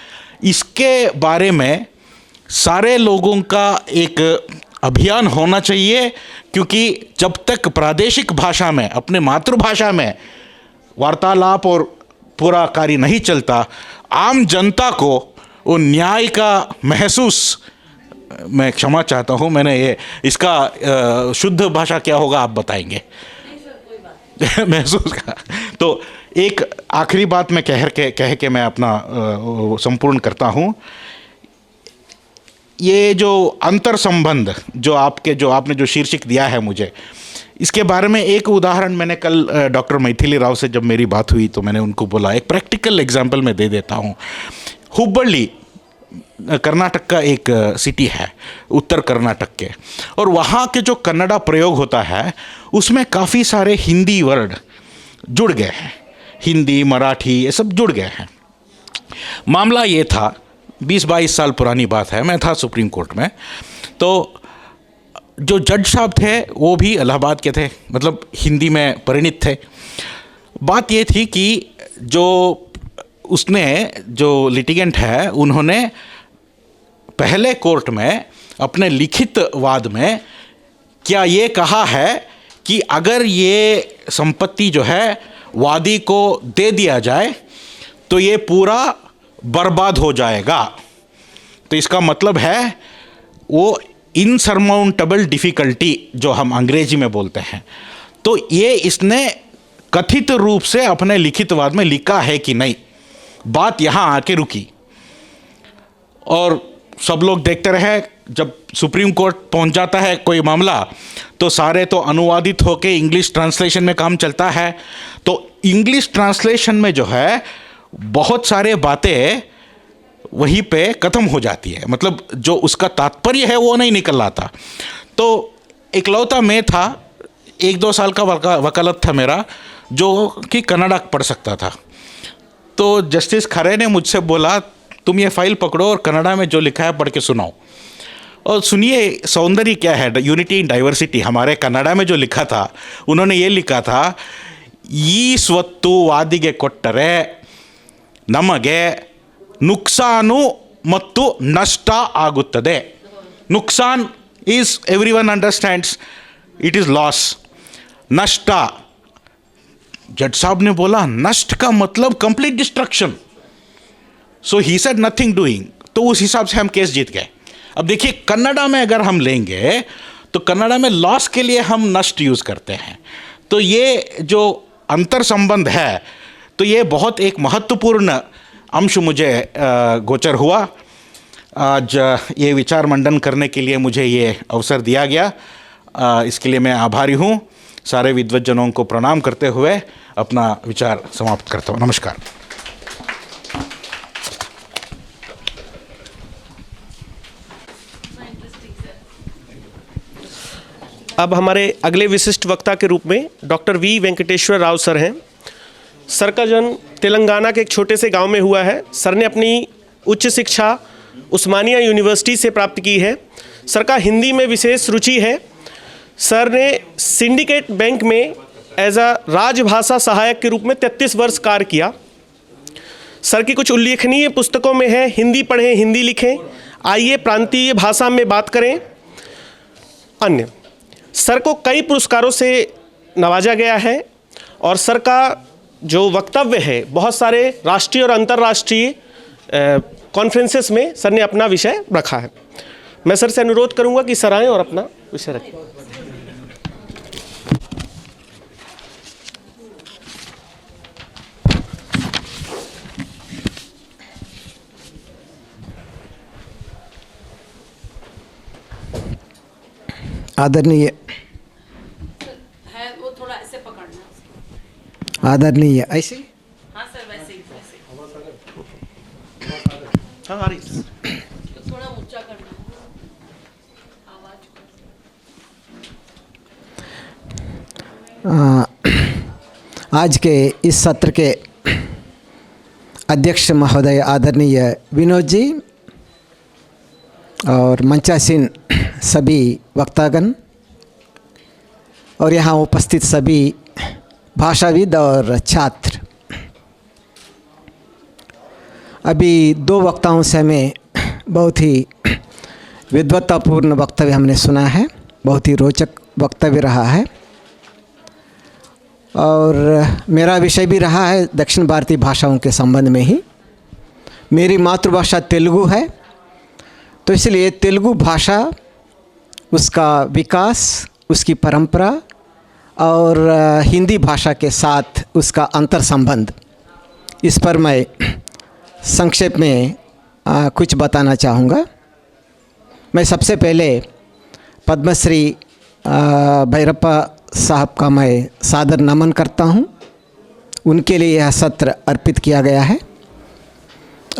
इसके बारे में सारे लोगों का एक अभियान होना चाहिए, क्योंकि जब तक प्रादेशिक भाषा में, अपने मातृभाषा में वार्तालाप और पूरा कार्य नहीं चलता, आम जनता को वो न्याय का महसूस, मैं क्षमा चाहता हूँ, मैंने ये इसका शुद्ध भाषा क्या होगा आप बताएंगे महसूस का। तो एक आखिरी बात मैं कह के मैं अपना संपूर्ण करता हूँ। ये जो अंतर संबंध जो आपने जो शीर्षक दिया है मुझे, इसके बारे में एक उदाहरण मैंने कल डॉक्टर मैथिली राव से जब मेरी बात हुई तो मैंने उनको बोला, एक प्रैक्टिकल एग्जांपल मैं दे देता हूँ। हुब्बಳ್ಳಿ कर्नाटक का एक सिटी है, उत्तर कर्नाटक के, और वहाँ के जो कन्नड़ा प्रयोग होता है उसमें काफ़ी सारे हिंदी वर्ड जुड़ गए हैं, हिंदी मराठी ये सब जुड़ गए हैं। मामला ये था, 20-22 साल पुरानी बात है, मैं था सुप्रीम कोर्ट में, तो जो जज साहब थे वो भी इलाहाबाद के थे, मतलब हिंदी में परिणित थे। बात ये थी कि जो लिटिगेंट है उन्होंने पहले कोर्ट में अपने लिखित वाद में क्या ये कहा है कि अगर ये संपत्ति जो है वादी को दे दिया जाए तो ये पूरा बर्बाद हो जाएगा। तो इसका मतलब है वो इनसरमाउंटेबल डिफ़िकल्टी जो हम अंग्रेजी में बोलते हैं, तो ये इसने कथित रूप से अपने लिखित वाद में लिखा है कि नहीं। बात यहाँ आके रुकी और सब लोग देखते रहे। जब सुप्रीम कोर्ट पहुँच जाता है कोई मामला तो सारे तो अनुवादित होके इंग्लिश ट्रांसलेशन में काम चलता है। तो इंग्लिश ट्रांसलेशन में जो है बहुत सारे बातें वहीं पे ख़त्म हो जाती है, मतलब जो उसका तात्पर्य है वो नहीं निकल आता। तो इकलौता मैं था, 1-2 साल का वकालत था मेरा, जो कि कन्नड़ा पढ़ सकता था। तो जस्टिस खरे ने मुझसे बोला तुम ये फाइल पकड़ो और कन्नड़ा में जो लिखा है पढ़ के सुनाओ और सुनिए सौंदर्य क्या है, यूनिटी इन डाइवर्सिटी। हमारे कन्नड़ा में जो लिखा था उन्होंने ये लिखा था, ಈ ಸ್ವತ್ತು ವಾದಿಗೆ ಕೊಟ್ಟರೆ ನಮಗೆ ನುಕ್ಸಾನು ಮತ್ತು ನಷ್ಟ ಆಗುತ್ತದೆ। नुकसान is everyone understands, it is loss. नष्टा, जज साहब ने बोला नष्ट का मतलब complete destruction. So he said nothing doing. तो उस हिसाब से हम केस जीत गए। अब देखिए कन्नड़ा में अगर हम लेंगे तो कन्नड़ा में लॉस के लिए हम नष्ट यूज़ करते हैं। तो ये जो अंतर संबंध है तो ये बहुत एक महत्वपूर्ण अंश मुझे गोचर हुआ। आज ये विचार मंडन करने के लिए मुझे ये अवसर दिया गया, इसके लिए मैं आभारी हूँ। सारे विद्वज्जनों को प्रणाम करते हुए अपना विचार समाप्त करता हूँ। नमस्कार। अब हमारे अगले विशिष्ट वक्ता के रूप में doctor V Venkateshwar Rao sir हैं। सर का जन्म तेलंगाना के एक छोटे से गांव में हुआ है। सर ने अपनी उच्च शिक्षा उस्मानिया यूनिवर्सिटी से प्राप्त की है। सर का हिंदी में विशेष रुचि है। सर ने सिंडिकेट बैंक में एज अ राजभाषा सहायक के रूप में 33 वर्ष कार्य किया। सर की कुछ उल्लेखनीय पुस्तकों में है हिंदी पढ़ें हिंदी लिखें, आइए प्रांतीय भाषा में बात करें। अन्य सर को कई पुरस्कारों से नवाजा गया है और सर का जो वक्तव्य है बहुत सारे राष्ट्रीय और अंतर्राष्ट्रीय कॉन्फ्रेंसेस में सर ने अपना विषय रखा है। मैं सर से अनुरोध करूंगा कि सर आएं और अपना विषय रखें। आदरणीय है वो थोड़ा ऐसे पकड़ना। आदरणीय ऐसे, हाँ सर वैसे ही हाँ आ रही है। थोड़ा ऊंचा करना आवाज को। आज के इस सत्र के अध्यक्ष महोदय आदरणीय विनोद जी और मंचासीन सभी वक्तागण और यहाँ उपस्थित सभी भाषाविद और छात्र, अभी 2 वक्ताओं से हमें बहुत ही विद्वत्तापूर्ण वक्तव्य हमने सुना है। बहुत ही रोचक वक्तव्य रहा है और मेरा विषय भी रहा है दक्षिण भारतीय भाषाओं के संबंध में ही। मेरी मातृभाषा तेलुगु है, तो इसलिए तेलुगु भाषा, उसका विकास, उसकी परंपरा और हिंदी भाषा के साथ उसका अंतर संबंध, इस पर मैं संक्षेप में कुछ बताना चाहूँगा। मैं सबसे पहले पद्मश्री भैरप्पा साहब का मैं सादर नमन करता हूँ। उनके लिए यह सत्र अर्पित किया गया है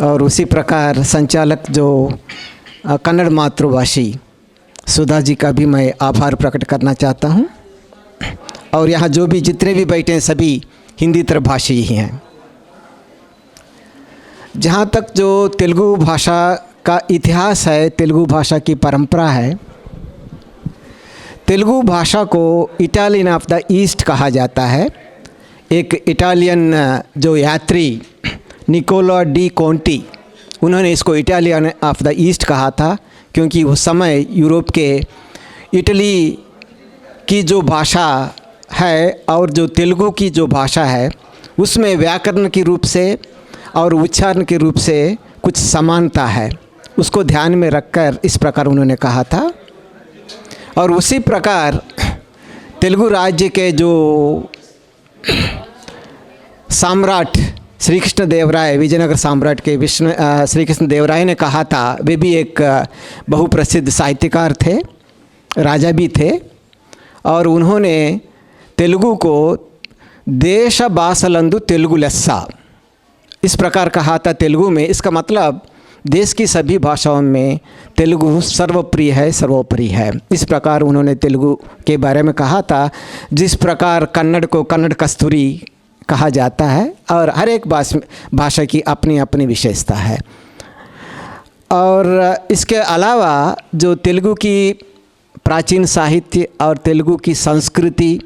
और उसी प्रकार संचालक जो कन्नड़ मातृभाषी सुधा जी का भी मैं आभार प्रकट करना चाहता हूँ। और यहाँ जो भी जितने भी बैठे हैं सभी हिंदीतर भाषी ही हैं। जहाँ तक जो तेलुगु भाषा का इतिहास है, तेलुगु भाषा की परंपरा है, तेलुगु भाषा को इटालियन ऑफ द ईस्ट कहा जाता है। एक इटालियन जो यात्री निकोला डी कोंटी उन्होंने इसको इटालियन ऑफ द ईस्ट कहा था, क्योंकि उस समय यूरोप के इटली की जो भाषा है और जो तेलुगु की जो भाषा है उसमें व्याकरण के रूप से और उच्चारण के रूप से कुछ समानता है, उसको ध्यान में रखकर इस प्रकार उन्होंने कहा था। और उसी प्रकार तेलुगु राज्य के जो सम्राट श्री कृष्ण देव राय, विजयनगर सम्राट के श्री कृष्ण देव राय ने कहा था, वे भी एक बहुप्रसिद्ध साहित्यकार थे, राजा भी थे, और उन्होंने तेलुगु को देश भाषलंदु तेलुगु लस्सा इस प्रकार कहा था तेलुगु में। इसका मतलब देश की सभी भाषाओं में तेलुगु सर्वप्रिय है, सर्वोपरि है। इस प्रकार उन्होंने तेलुगु के बारे में कहा था। जिस प्रकार कन्नड़ को कन्नड़ कस्तूरी कहा जाता है, और हर एक भाषा की अपनी अपनी विशेषता है। और इसके अलावा जो तेलुगु की प्राचीन साहित्य और तेलुगु की संस्कृति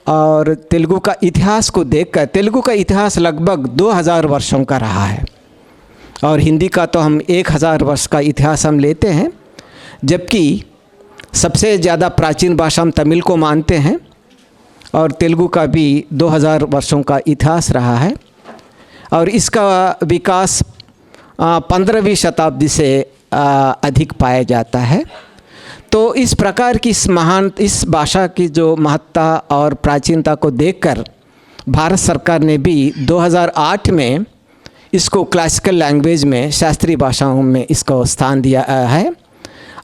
और तेलुगु का इतिहास को देखकर, तेलुगु का इतिहास लगभग 2000 वर्षों का रहा है, और हिंदी का तो हम 1000 वर्ष का इतिहास हम लेते हैं, जबकि सबसे ज़्यादा प्राचीन भाषा हम तमिल को मानते हैं, और तेलुगु का भी 2000 वर्षों का इतिहास रहा है। और इसका विकास 15वीं शताब्दी से अधिक पाया जाता है। तो इस प्रकार की इस भाषा की जो महत्ता और प्राचीनता को देखकर भारत सरकार ने भी 2008 में इसको क्लासिकल लैंग्वेज में, शास्त्रीय भाषाओं में इसको स्थान दिया है,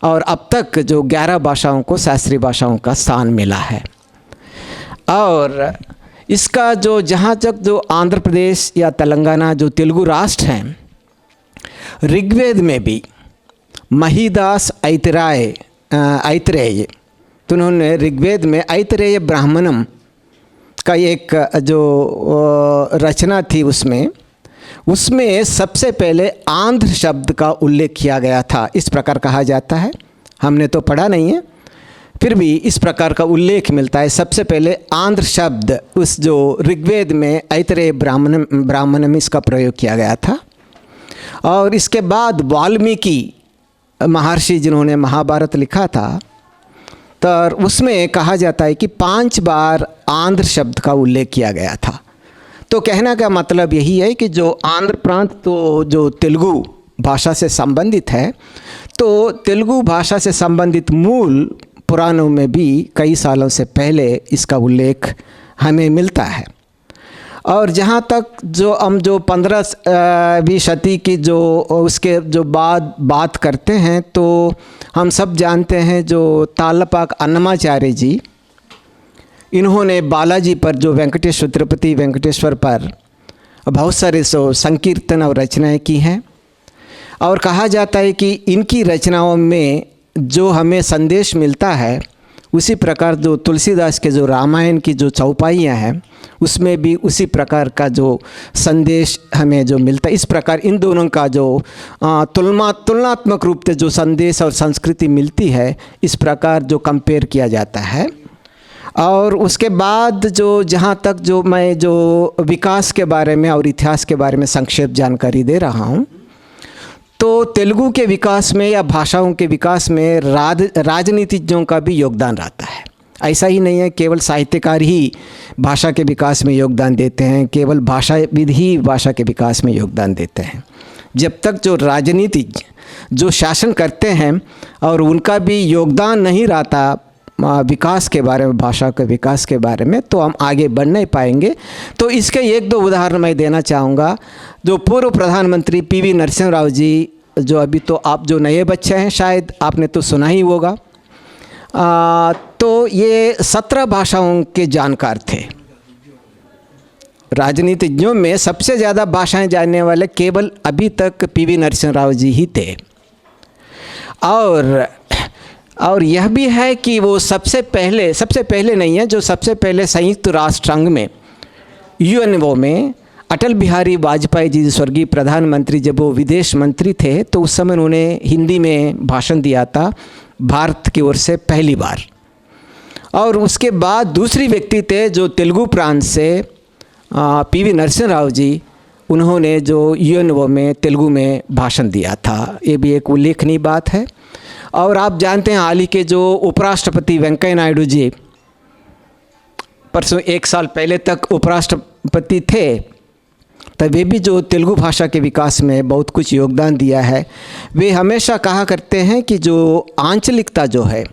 और अब तक जो 11 भाषाओं को शास्त्रीय भाषाओं का स्थान मिला है। और इसका जो जहाँ तक जो आंध्र प्रदेश या तेलंगाना जो तेलुगु राष्ट्र हैं, ऋग्वेद में भी महिदास ऐतरेय, तो उन्होंने ऋग्वेद में ऐतरेय ब्राह्मणम का एक जो रचना थी, उसमें सबसे पहले आंध्र शब्द का उल्लेख किया गया था। इस प्रकार कहा जाता है, हमने तो पढ़ा नहीं है, फिर भी इस प्रकार का उल्लेख मिलता है। सबसे पहले आंध्र शब्द उस जो ऋग्वेद में ऐतरेय ब्राह्मणम इसका प्रयोग किया गया था। और इसके बाद वाल्मीकि महर्षि जिन्होंने महाभारत लिखा था, तो उसमें कहा जाता है कि 5 बार आंध्र शब्द का उल्लेख किया गया था। तो कहने का मतलब यही है कि जो आंध्र प्रांत तो जो तेलुगु भाषा से संबंधित है, तो तेलुगु भाषा से संबंधित मूल पुराणों में भी कई सालों से पहले इसका उल्लेख हमें मिलता है। और जहाँ तक जो हम जो 15वीं शती की जो उसके जो बात करते हैं, तो हम सब जानते हैं जो तालपाक अन्नमाचार्य जी, इन्होंने बालाजी पर जो वेंकटेश्वर, तिरुपति वेंकटेश्वर पर बहुत सारे संकीर्तन और रचनाएं की हैं। और कहा जाता है कि इनकी रचनाओं में जो हमें संदेश मिलता है, उसी प्रकार जो तुलसीदास के जो रामायण की जो चौपाइयाँ हैं, उसमें भी उसी प्रकार का जो संदेश हमें जो मिलता है। इस प्रकार इन दोनों का जो तुलनात्मक रूप से जो संदेश और संस्कृति मिलती है, इस प्रकार जो कंपेयर किया जाता है। और उसके बाद जो जहाँ तक जो मैं जो विकास के बारे में और इतिहास के बारे में संक्षेप जानकारी दे रहा हूँ, तो तेलुगु के विकास में या भाषाओं के विकास में राजनीतिज्ञों का भी योगदान रहता है। ऐसा ही नहीं है केवल साहित्यकार ही भाषा के विकास में योगदान देते हैं, केवल भाषाविद ही भाषा के विकास में योगदान देते हैं। जब तक जो राजनीतिज्ञ जो शासन करते हैं और उनका भी योगदान नहीं रहता विकास के बारे में, भाषा के विकास के बारे में, तो हम आगे बढ़ नहीं पाएंगे। तो इसके 1-2 उदाहरण मैं देना चाहूँगा। जो पूर्व प्रधानमंत्री PV नरसिम्हा राव जी, जो अभी तो आप जो नए बच्चे हैं शायद आपने तो सुना ही होगा, तो ये 17 भाषाओं के जानकार थे। राजनीतिज्ञों में सबसे ज़्यादा भाषाएं जानने वाले केवल अभी तक PV नरसिम्हा राव जी ही थे। और यह भी है कि वो सबसे पहले नहीं है, जो सबसे पहले संयुक्त राष्ट्र संघ में UNO में अटल बिहारी वाजपेयी जी स्वर्गीय प्रधानमंत्री जब वो विदेश मंत्री थे, तो उस समय उन्होंने हिंदी में भाषण दिया था भारत की ओर से पहली बार। और उसके बाद दूसरी व्यक्ति थे जो तेलुगु प्रांत से PV नरसिम्हा राव जी, उन्होंने जो यूएनओ में तेलुगु में भाषण दिया था, ये भी एक उल्लेखनीय बात है। और आप जानते हैं हाल ही के जो उपराष्ट्रपति वेंकैया नायडू जी परसों 1 साल पहले तक उपराष्ट्रपति थे, तब वे भी जो तेलुगु भाषा के विकास में बहुत कुछ योगदान दिया है। वे हमेशा कहा करते हैं कि जो आंचलिकता जो है,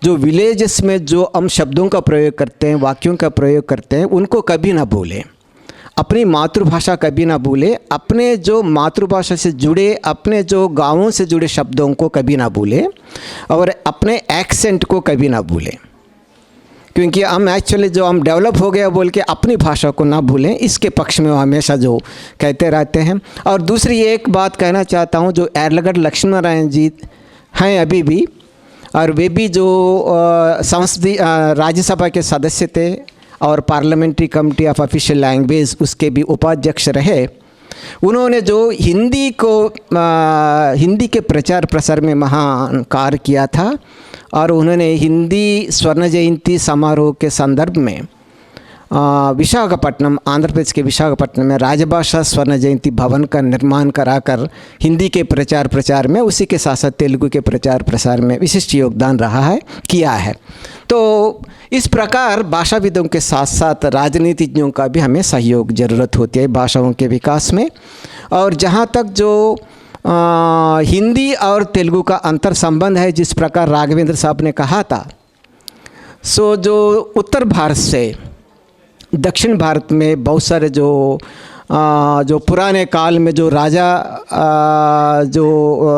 जो विलेजेस में जो हम शब्दों का प्रयोग करते हैं, वाक्यों का प्रयोग करते हैं, उनको कभी ना भूलें, अपनी मातृभाषा कभी ना भूलें, अपने जो मातृभाषा से जुड़े, अपने जो गाँवों से जुड़े शब्दों को कभी ना भूलें और अपने एक्सेंट को कभी ना भूलें, क्योंकि हम एक्चुअली जो हम डेवलप हो गया बोल के अपनी भाषा को ना भूलें, इसके पक्ष में वो हमेशा जो कहते रहते हैं। और दूसरी एक बात कहना चाहता हूँ, जो यार्लगढ़ लक्ष्मण नारायण जी हैं अभी भी, और वे भी जो संसदीय राज्यसभा के सदस्य थे और parliamentary committee of official language उसके भी उपाध्यक्ष रहे। उन्होंने जो हिंदी के प्रचार प्रसार में महान कार्य किया था, और उन्होंने हिंदी स्वर्ण जयंती समारोह के संदर्भ में विशाखापट्टनम, आंध्र प्रदेश के विशाखापट्टनम में राजभाषा स्वर्ण जयंती भवन का निर्माण कराकर हिंदी के प्रचार प्रसार में, उसी के साथ साथ तेलुगु के प्रचार प्रसार में विशिष्ट योगदान किया है। तो इस प्रकार भाषाविदों के साथ साथ राजनीतिज्ञों का भी हमें सहयोग ज़रूरत होती है भाषाओं के विकास में। और जहाँ तक जो हिंदी और तेलुगु का अंतर संबंध है, जिस प्रकार राघवेंद्र साहब ने कहा था, सो जो उत्तर भारत से दक्षिण भारत में बहुत सारे जो पुराने काल में जो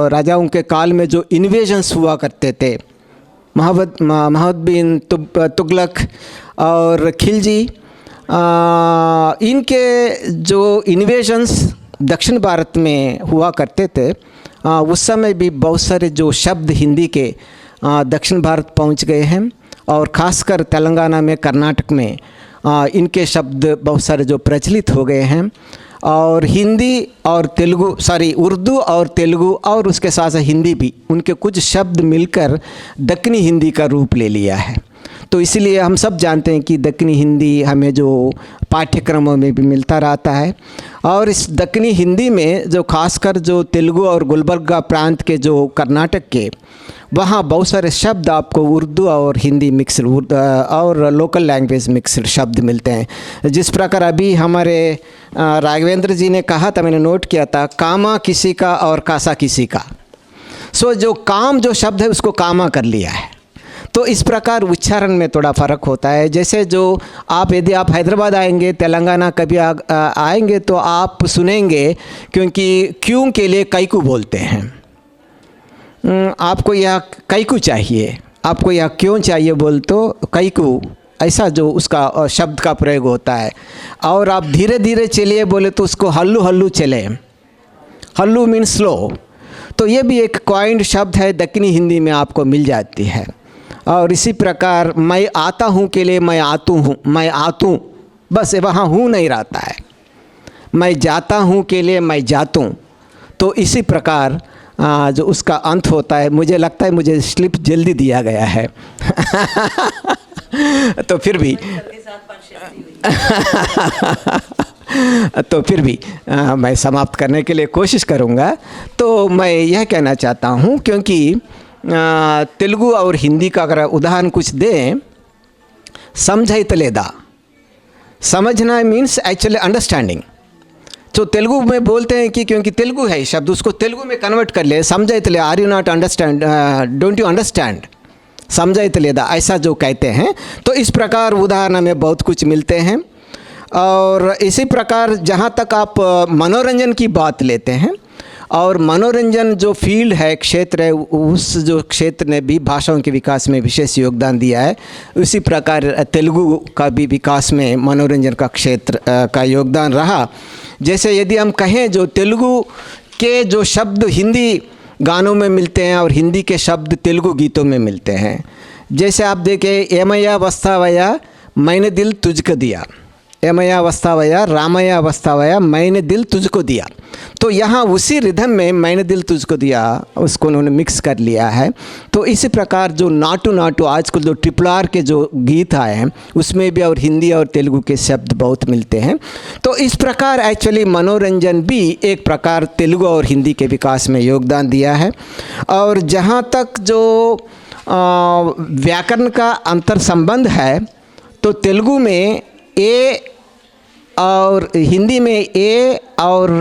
राजाओं के काल में जो इन्वेजन्स हुआ करते थे, मोहम्मद बिन तुगलक और खिलजी, इनके जो इन्वेजन्स दक्षिण भारत में हुआ करते थे, उस समय भी बहुत सारे जो शब्द हिंदी के दक्षिण भारत पहुंच गए हैं, और ख़ासकर तेलंगाना में, कर्नाटक में इनके शब्द बहुत सारे जो प्रचलित हो गए हैं। और हिंदी और तेलुगु, उर्दू और तेलुगु और उसके साथ साथ हिंदी भी, उनके कुछ शब्द मिलकर दक्कनी हिंदी का रूप ले लिया है। तो इसलिए हम सब जानते हैं कि दक्कनी हिंदी हमें जो पाठ्यक्रमों में भी मिलता रहता है। और इस दक्कनी हिंदी में जो खासकर जो तेलुगु और गुलबर्गा प्रांत के जो कर्नाटक के, वहाँ बहुत सारे शब्द आपको उर्दू और हिंदी मिक्सड और लोकल लैंग्वेज मिक्सड शब्द मिलते हैं। जिस प्रकार अभी हमारे राघवेंद्र जी ने कहा था, मैंने नोट किया था, कामा किसी का और कासा किसी का। सो जो काम जो शब्द है उसको कामा कर लिया है। तो इस प्रकार उच्चारण में थोड़ा फ़र्क होता है। जैसे जो यदि आप हैदराबाद आएंगे, तेलंगाना कभी आएंगे तो आप सुनेंगे, क्योंकि क्यों के लिए कैकू बोलते हैं। आपको यह कैकू चाहिए, आपको यह क्यों चाहिए बोल तो कैकू, ऐसा जो उसका शब्द का प्रयोग होता है। और आप धीरे धीरे चलिए बोले तो उसको हल्लू हल्लू चले, हल्लू मीन स्लो। तो ये भी एक कॉइंड शब्द है, दक्कनी हिंदी में आपको मिल जाती है। और इसी प्रकार मैं आता हूँ के लिए मैं आतू हूँ, मैं आतू, बस वहाँ हूँ नहीं रहता है। मैं जाता हूँ के लिए मैं जातू। तो इसी प्रकार जो उसका अंत होता है, मुझे लगता है मुझे स्लिप जल्दी दिया गया है तो फिर भी मैं समाप्त करने के लिए कोशिश करूँगा। तो मैं यह कहना चाहता हूँ, क्योंकि तेलुगु और हिंदी का अगर उदाहरण कुछ दें, समझाइतलेदा, समझना मीन्स एक्चुअली अंडरस्टैंडिंग। तो तेलुगु में बोलते हैं कि क्योंकि तेलुगु है शब्द, उसको तेलुगु में कन्वर्ट कर ले, समझाइतले, are you not understand, don't you understand, समझाइतलेदा, ऐसा जो कहते हैं। तो इस प्रकार उदाहरण में बहुत कुछ मिलते हैं। और इसी प्रकार जहाँ तक आप मनोरंजन की बात लेते हैं, और मनोरंजन जो फील्ड है, क्षेत्र है, उस जो क्षेत्र ने भी भाषाओं के विकास में विशेष योगदान दिया है। उसी प्रकार तेलुगु का भी विकास में मनोरंजन का क्षेत्र का योगदान रहा। जैसे यदि हम कहें, जो तेलुगु के जो शब्द हिंदी गानों में मिलते हैं और हिंदी के शब्द तेलुगु गीतों में मिलते हैं। जैसे आप देखें, एमैया वस्तावया मैंने दिल तुझको दिया, यमया वस्तावया रामया वस्तावया मैंने दिल तुझको दिया। तो यहाँ उसी रिदम में मैंने दिल तुझको दिया उसको उन्होंने मिक्स कर लिया है। तो इसी प्रकार जो नाटू नाटू आजकल जो ट्रिपल आर के जो गीत आए हैं उसमें भी और हिंदी और तेलुगु के शब्द बहुत मिलते हैं। तो इस प्रकार एक्चुअली मनोरंजन भी एक प्रकार तेलुगु और हिंदी के विकास में योगदान दिया है। और जहाँ तक जो व्याकरण का अंतर संबंध है तो तेलुगु में ए और हिंदी में ए और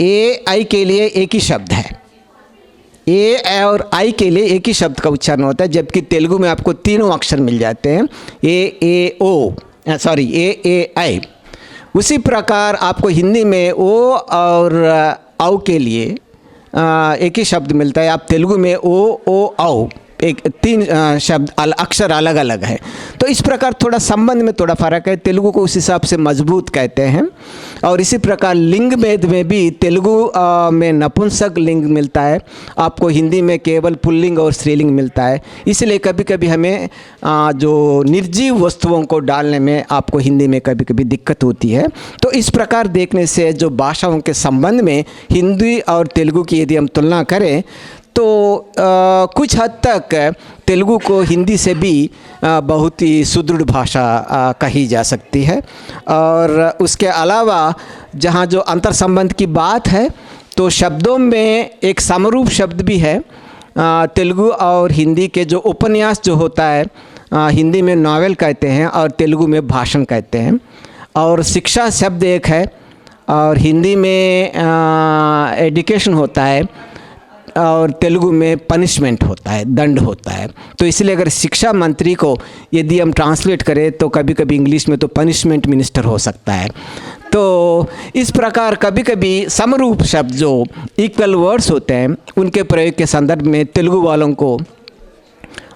ए आई के लिए एक ही शब्द है। ए और आई के लिए एक ही शब्द का उच्चारण होता है, जबकि तेलुगु में आपको तीनों अक्षर मिल जाते हैं, ए ओ सॉरी ए आई। उसी प्रकार आपको हिंदी में ओ और औ के लिए एक ही शब्द मिलता है। आप तेलुगु में ओ औ एक तीन शब्द अक्षर अलग अलग है। तो इस प्रकार थोड़ा संबंध में थोड़ा फर्क है। तेलुगु को उस हिसाब से मजबूत कहते हैं। और इसी प्रकार लिंग भेद में भी तेलुगु में नपुंसक लिंग मिलता है, आपको हिंदी में केवल पुल्लिंग और स्त्रीलिंग मिलता है। इसलिए कभी कभी हमें जो निर्जीव वस्तुओं को डालने में आपको हिंदी में कभी कभी दिक्कत होती है। तो इस प्रकार देखने से जो भाषाओं के संबंध में हिंदी और तेलुगु की यदि हम तुलना करें तो कुछ हद तक तेलुगु को हिंदी से भी बहुत ही सुदृढ़ भाषा कही जा सकती है। और उसके अलावा जहाँ जो अंतर संबंध की बात है तो शब्दों में एक समरूप शब्द भी है। तेलुगु और हिंदी के जो उपन्यास जो होता है हिंदी में नॉवेल कहते हैं और तेलुगु में भाषण कहते हैं। और शिक्षा शब्द एक है और हिंदी में एजुकेशन होता है और तेलुगु में पनिशमेंट होता है, दंड होता है। तो इसलिए अगर शिक्षा मंत्री को यदि हम ट्रांसलेट करें तो कभी कभी इंग्लिश में तो पनिशमेंट मिनिस्टर हो सकता है। तो इस प्रकार कभी कभी समरूप शब्द जो इक्वल वर्ड्स होते हैं उनके प्रयोग के संदर्भ में तेलुगु वालों को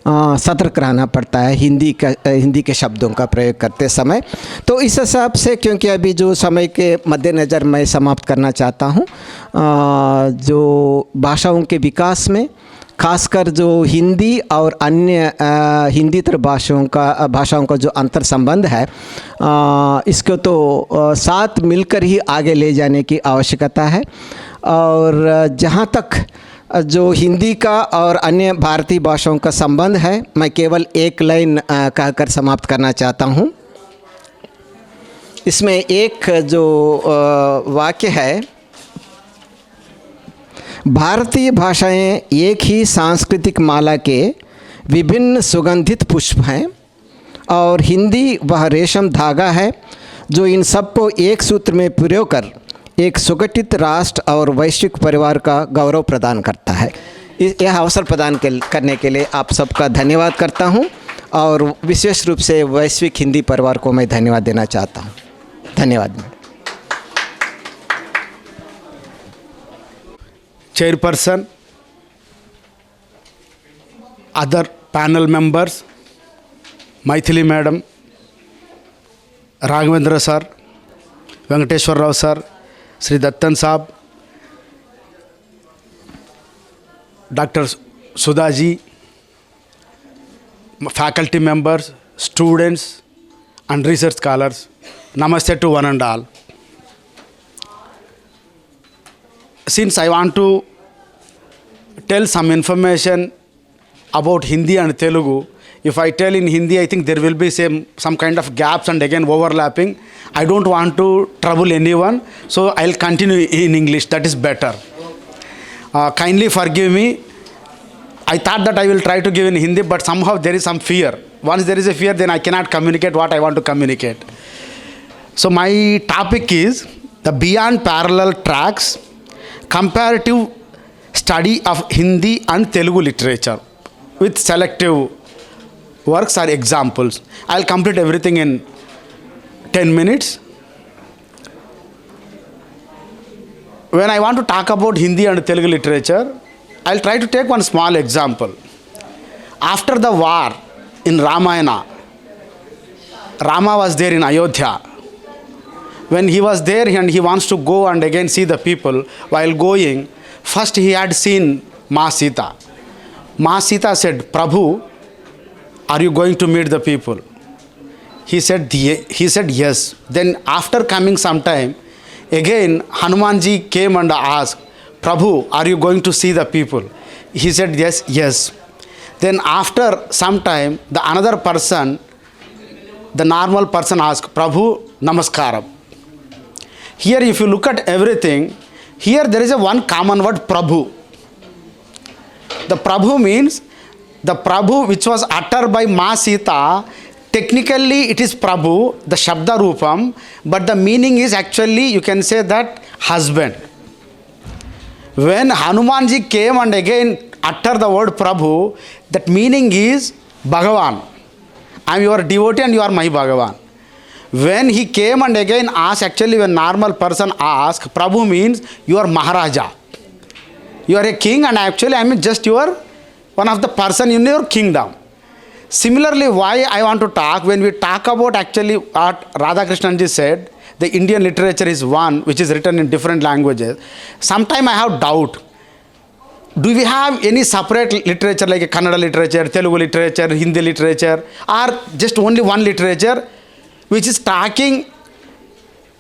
सतर्क रहना पड़ता है हिंदी के शब्दों का प्रयोग करते समय। तो इस हिसाब से क्योंकि अभी जो समय के मद्देनज़र मैं समाप्त करना चाहता हूँ, जो भाषाओं के विकास में खासकर जो हिंदी और अन्य हिंदीतर भाषाओं का जो अंतर संबंध है इसको तो साथ मिलकर ही आगे ले जाने की आवश्यकता है। और जहाँ तक जो हिंदी का और अन्य भारतीय भाषाओं का संबंध है मैं केवल एक लाइन कहकर समाप्त करना चाहता हूँ। इसमें एक जो वाक्य है, भारतीय भाषाएं एक ही सांस्कृतिक माला के विभिन्न सुगंधित पुष्प हैं और हिंदी वह रेशम धागा है जो इन सबको एक सूत्र में पिरो कर एक सुगठित राष्ट्र और वैश्विक परिवार का गौरव प्रदान करता है। यह अवसर प्रदान करने के लिए आप सबका धन्यवाद करता हूं और विशेष रूप से वैश्विक हिंदी परिवार को मैं धन्यवाद देना चाहता हूं। धन्यवाद। Chairperson, other panel members, Maithili Madam, Raghavendra Sir, Venkateshwar Rao Sir, Sri Dattan Saab, Dr. Sudhaji, faculty members, students and research scholars, Namaste to one and all. Since I want to tell some information about Hindi and Telugu, if I tell in Hindi, I think there will be some kind of gaps and again overlapping. I don't want to trouble anyone, so I'll continue in English. That is better. Kindly forgive me. I thought that I will try to give in Hindi, but somehow there is some fear. Once there is a fear, then I cannot communicate what I want to communicate. So my topic is the Beyond Parallel Tracks, comparative study of Hindi and Telugu literature with selective works or examples. I'll complete everything in 10 minutes. When I want to talk about Hindi and Telugu literature, I'll try to take one small example. After the war in Ramayana, Rama was there in Ayodhya. When he was there and he wants to go and again see the people, while going, first he had seen Ma Sita. Ma Sita said, Prabhu, are you going to meet the people? He said yes. Then after coming some time, again Hanumanji came and asked, Prabhu, are you going to see the people? He said yes. Then after some time, the another person, the normal person asked, Prabhu, namaskaram. Here if you look at everything, here there is a one common word, Prabhu. The Prabhu means the Prabhu which was uttered by Ma Sita. Technically it is Prabhu, the Shabda Rupam, but the meaning is actually, you can say that, husband. When Hanumanji came and again uttered the word Prabhu, that meaning is Bhagavan. I am your devotee and you are my Bhagavan. When he came and again asked, actually when normal person asks, Prabhu means you are Maharaja. You are a king and actually I am just your, one of the person in your kingdom. Similarly, why I want to talk, when we talk about actually what Radhakrishnan ji said, the Indian literature is one which is written in different languages. Sometimes I have doubt. Do we have any separate literature like a Kannada literature, Telugu literature, Hindi literature, or just only one literature which is talking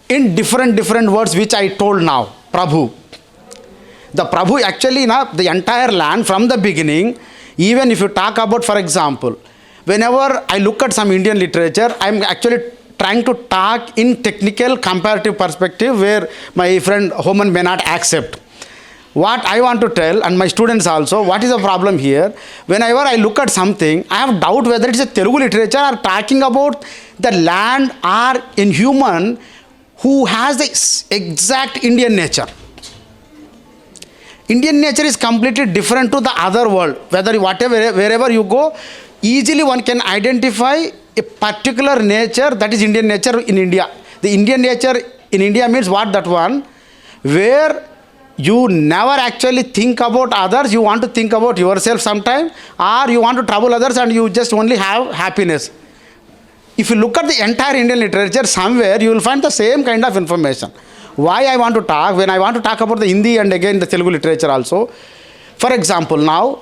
in different words which I told now, Prabhu. The Prabhu actually, the entire land from the beginning, even if you talk about, for example, whenever I look at some Indian literature, I am actually trying to talk in technical comparative perspective where my friend Homan may not accept. What I want to tell, and my students also, what is the problem here? Whenever I look at something, I have doubt whether it is a Telugu literature or talking about the land or in human who has the exact Indian nature. Indian nature is completely different to the other world. Wherever you go, easily one can identify a particular nature that is Indian nature in India. The Indian nature in India means what? That one where you never actually think about others, you want to think about yourself sometime, or you want to trouble others and you just only have happiness. If you look at the entire Indian literature, somewhere you will find the same kind of information. Why I want to talk, when I want to talk about the Hindi and again the Telugu literature also, for example, now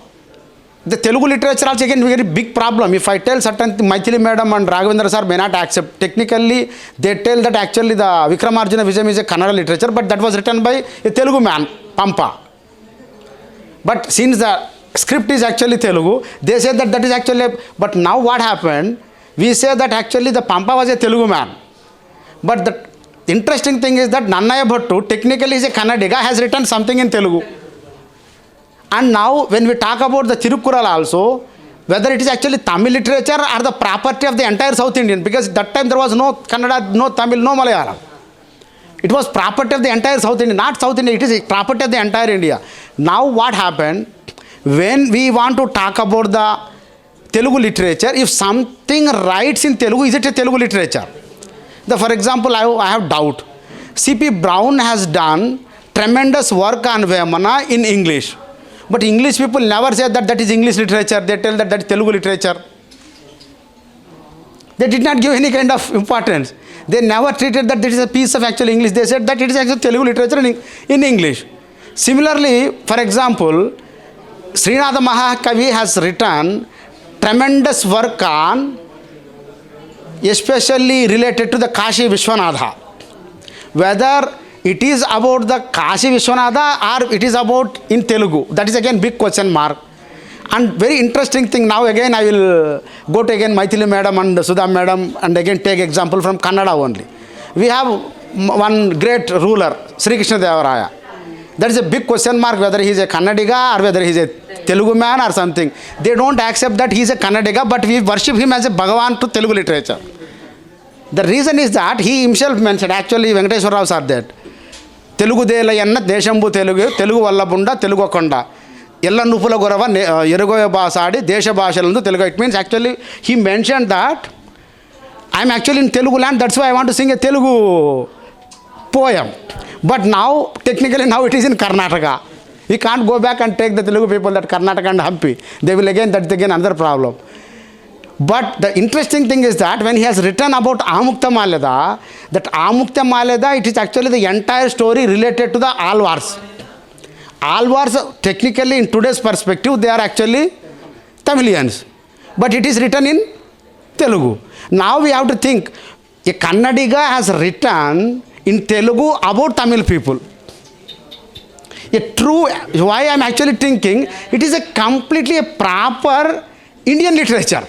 the Telugu literature also again very big problem. If I tell certain Maithili madam and Raghavendra sir may not accept. Technically, they tell that actually the Vikramarjuna Vijayam is a Kannada literature, but that was written by a Telugu man, Pampa. But since the script is actually Telugu, they say that that is actually, but now what happened? We say that actually the Pampa was a Telugu man. But the interesting thing is that Nannaya Bhattu, technically is a Kannadiga, has written something in Telugu. And now when we talk about the Tirukkural also, whether it is actually Tamil literature or the property of the entire South Indian, because that time there was no Kannada, no Tamil, no Malayalam. It was property of the entire South India, not South India, it is property of the entire India. Now what happened, when we want to talk about the Telugu literature, if something writes in Telugu, is it a Telugu literature? For example, I have doubt. C.P. Brown has done tremendous work on Vemana in English. But English people never say that that is English literature. They tell that that is Telugu literature. They did not give any kind of importance. They never treated that this is a piece of actual English. They said that it is actually Telugu literature in English. Similarly, for example, Srinatha Mahakavi has written tremendous work on, especially related to the Kashi Vishwanatha. Whether it is about the Kashi Vishwanatha or it is about in Telugu, that is again big question mark. And very interesting thing, now again I will go to again Maithili madam and Sudha madam and again take example from Kannada only. We have one great ruler, Sri Krishna Deva Raya. That is a big question mark whether he is a Kannadiga or whether he is a Telugu man or something. They don't accept that he is a Kannadiga, but we worship him as a Bhagavan to Telugu literature. The reason is that he himself mentioned, actually Venkateswara Rao said that Telugu Delayanna Deshambu Telugu, Telugu Vallabunda, Telugu Konda. Yella Nupula Gorava, Yerugoya Basadi, Desha Bashalandu, Telugu. It means actually he mentioned that I am actually in Telugu land, that's why I want to sing a Telugu poem. But now, technically now it is in Karnataka. We can't go back and take the Telugu people that Karnataka and Hampi. They will again, that's again another problem. But the interesting thing is that when he has written about Amukta Malyada, that Amukta Malyada, it is actually the entire story related to the Alvars. Alvars, technically in today's perspective, they are actually Tamilians. But it is written in Telugu. Now we have to think, a Kannadiga has written in Telugu about Tamil people. A true, why I am actually thinking, it is a completely a proper Indian literature.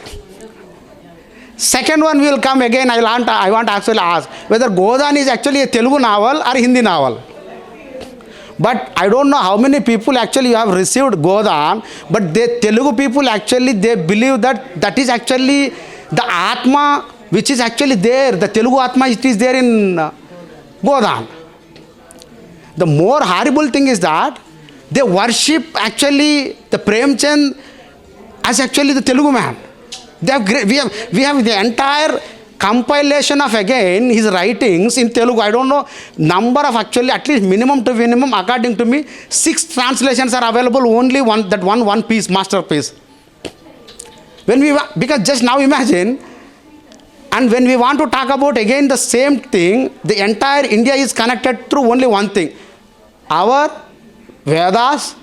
Second one will come again, I want to actually ask whether Godan is actually a Telugu novel or Hindi novel. But I don't know how many people actually have received Godan, but the Telugu people actually, they believe that is actually the Atma which is actually there, the Telugu Atma, it is there in Godan. The more horrible thing is that they worship actually the Premchand as actually the Telugu man. They have we have the entire compilation of again his writings in Telugu. I don't know number of actually, at least minimum to minimum, according to me, 6 translations are available, only one piece, masterpiece. Because just now imagine, and when we want to talk about again the same thing, the entire India is connected through only one thing. Our Vedas,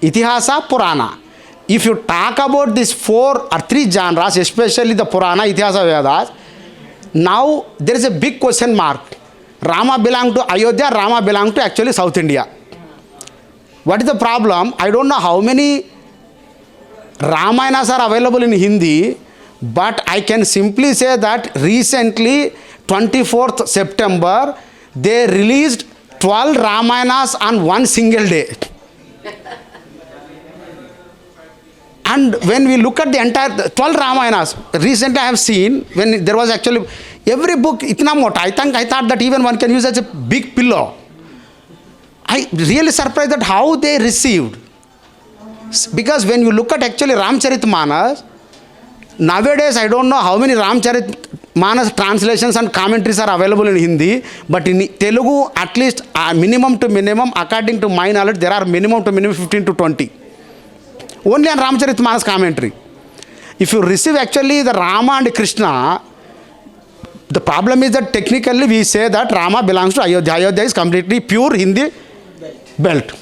Itihasa, Purana. If you talk about these 4 or 3 genres, especially the Purana, Itihasa, Vedas, now there is a big question mark. Rama belonged to Ayodhya, Rama belonged to actually South India. What is the problem? I don't know how many Ramayanas are available in Hindi, but I can simply say that recently, 24th September, they released 12 Ramayanas on one single day. And when we look at the entire 12 Ramayanas, recently I have seen, when there was actually, every book, itna mota, I thought that even one can use as a big pillow. I really surprised that how they received. Because when you look at actually Ramcharitmanas, nowadays I don't know how many Ramcharitmanas translations and commentaries are available in Hindi, but in Telugu, at least minimum to minimum, according to my knowledge, there are minimum to minimum 15 to 20. Only on Ramcharitmanas commentary. If you receive actually the Rama and Krishna, the problem is that technically we say that Rama belongs to Ayodhya. Ayodhya is completely pure Hindi belt.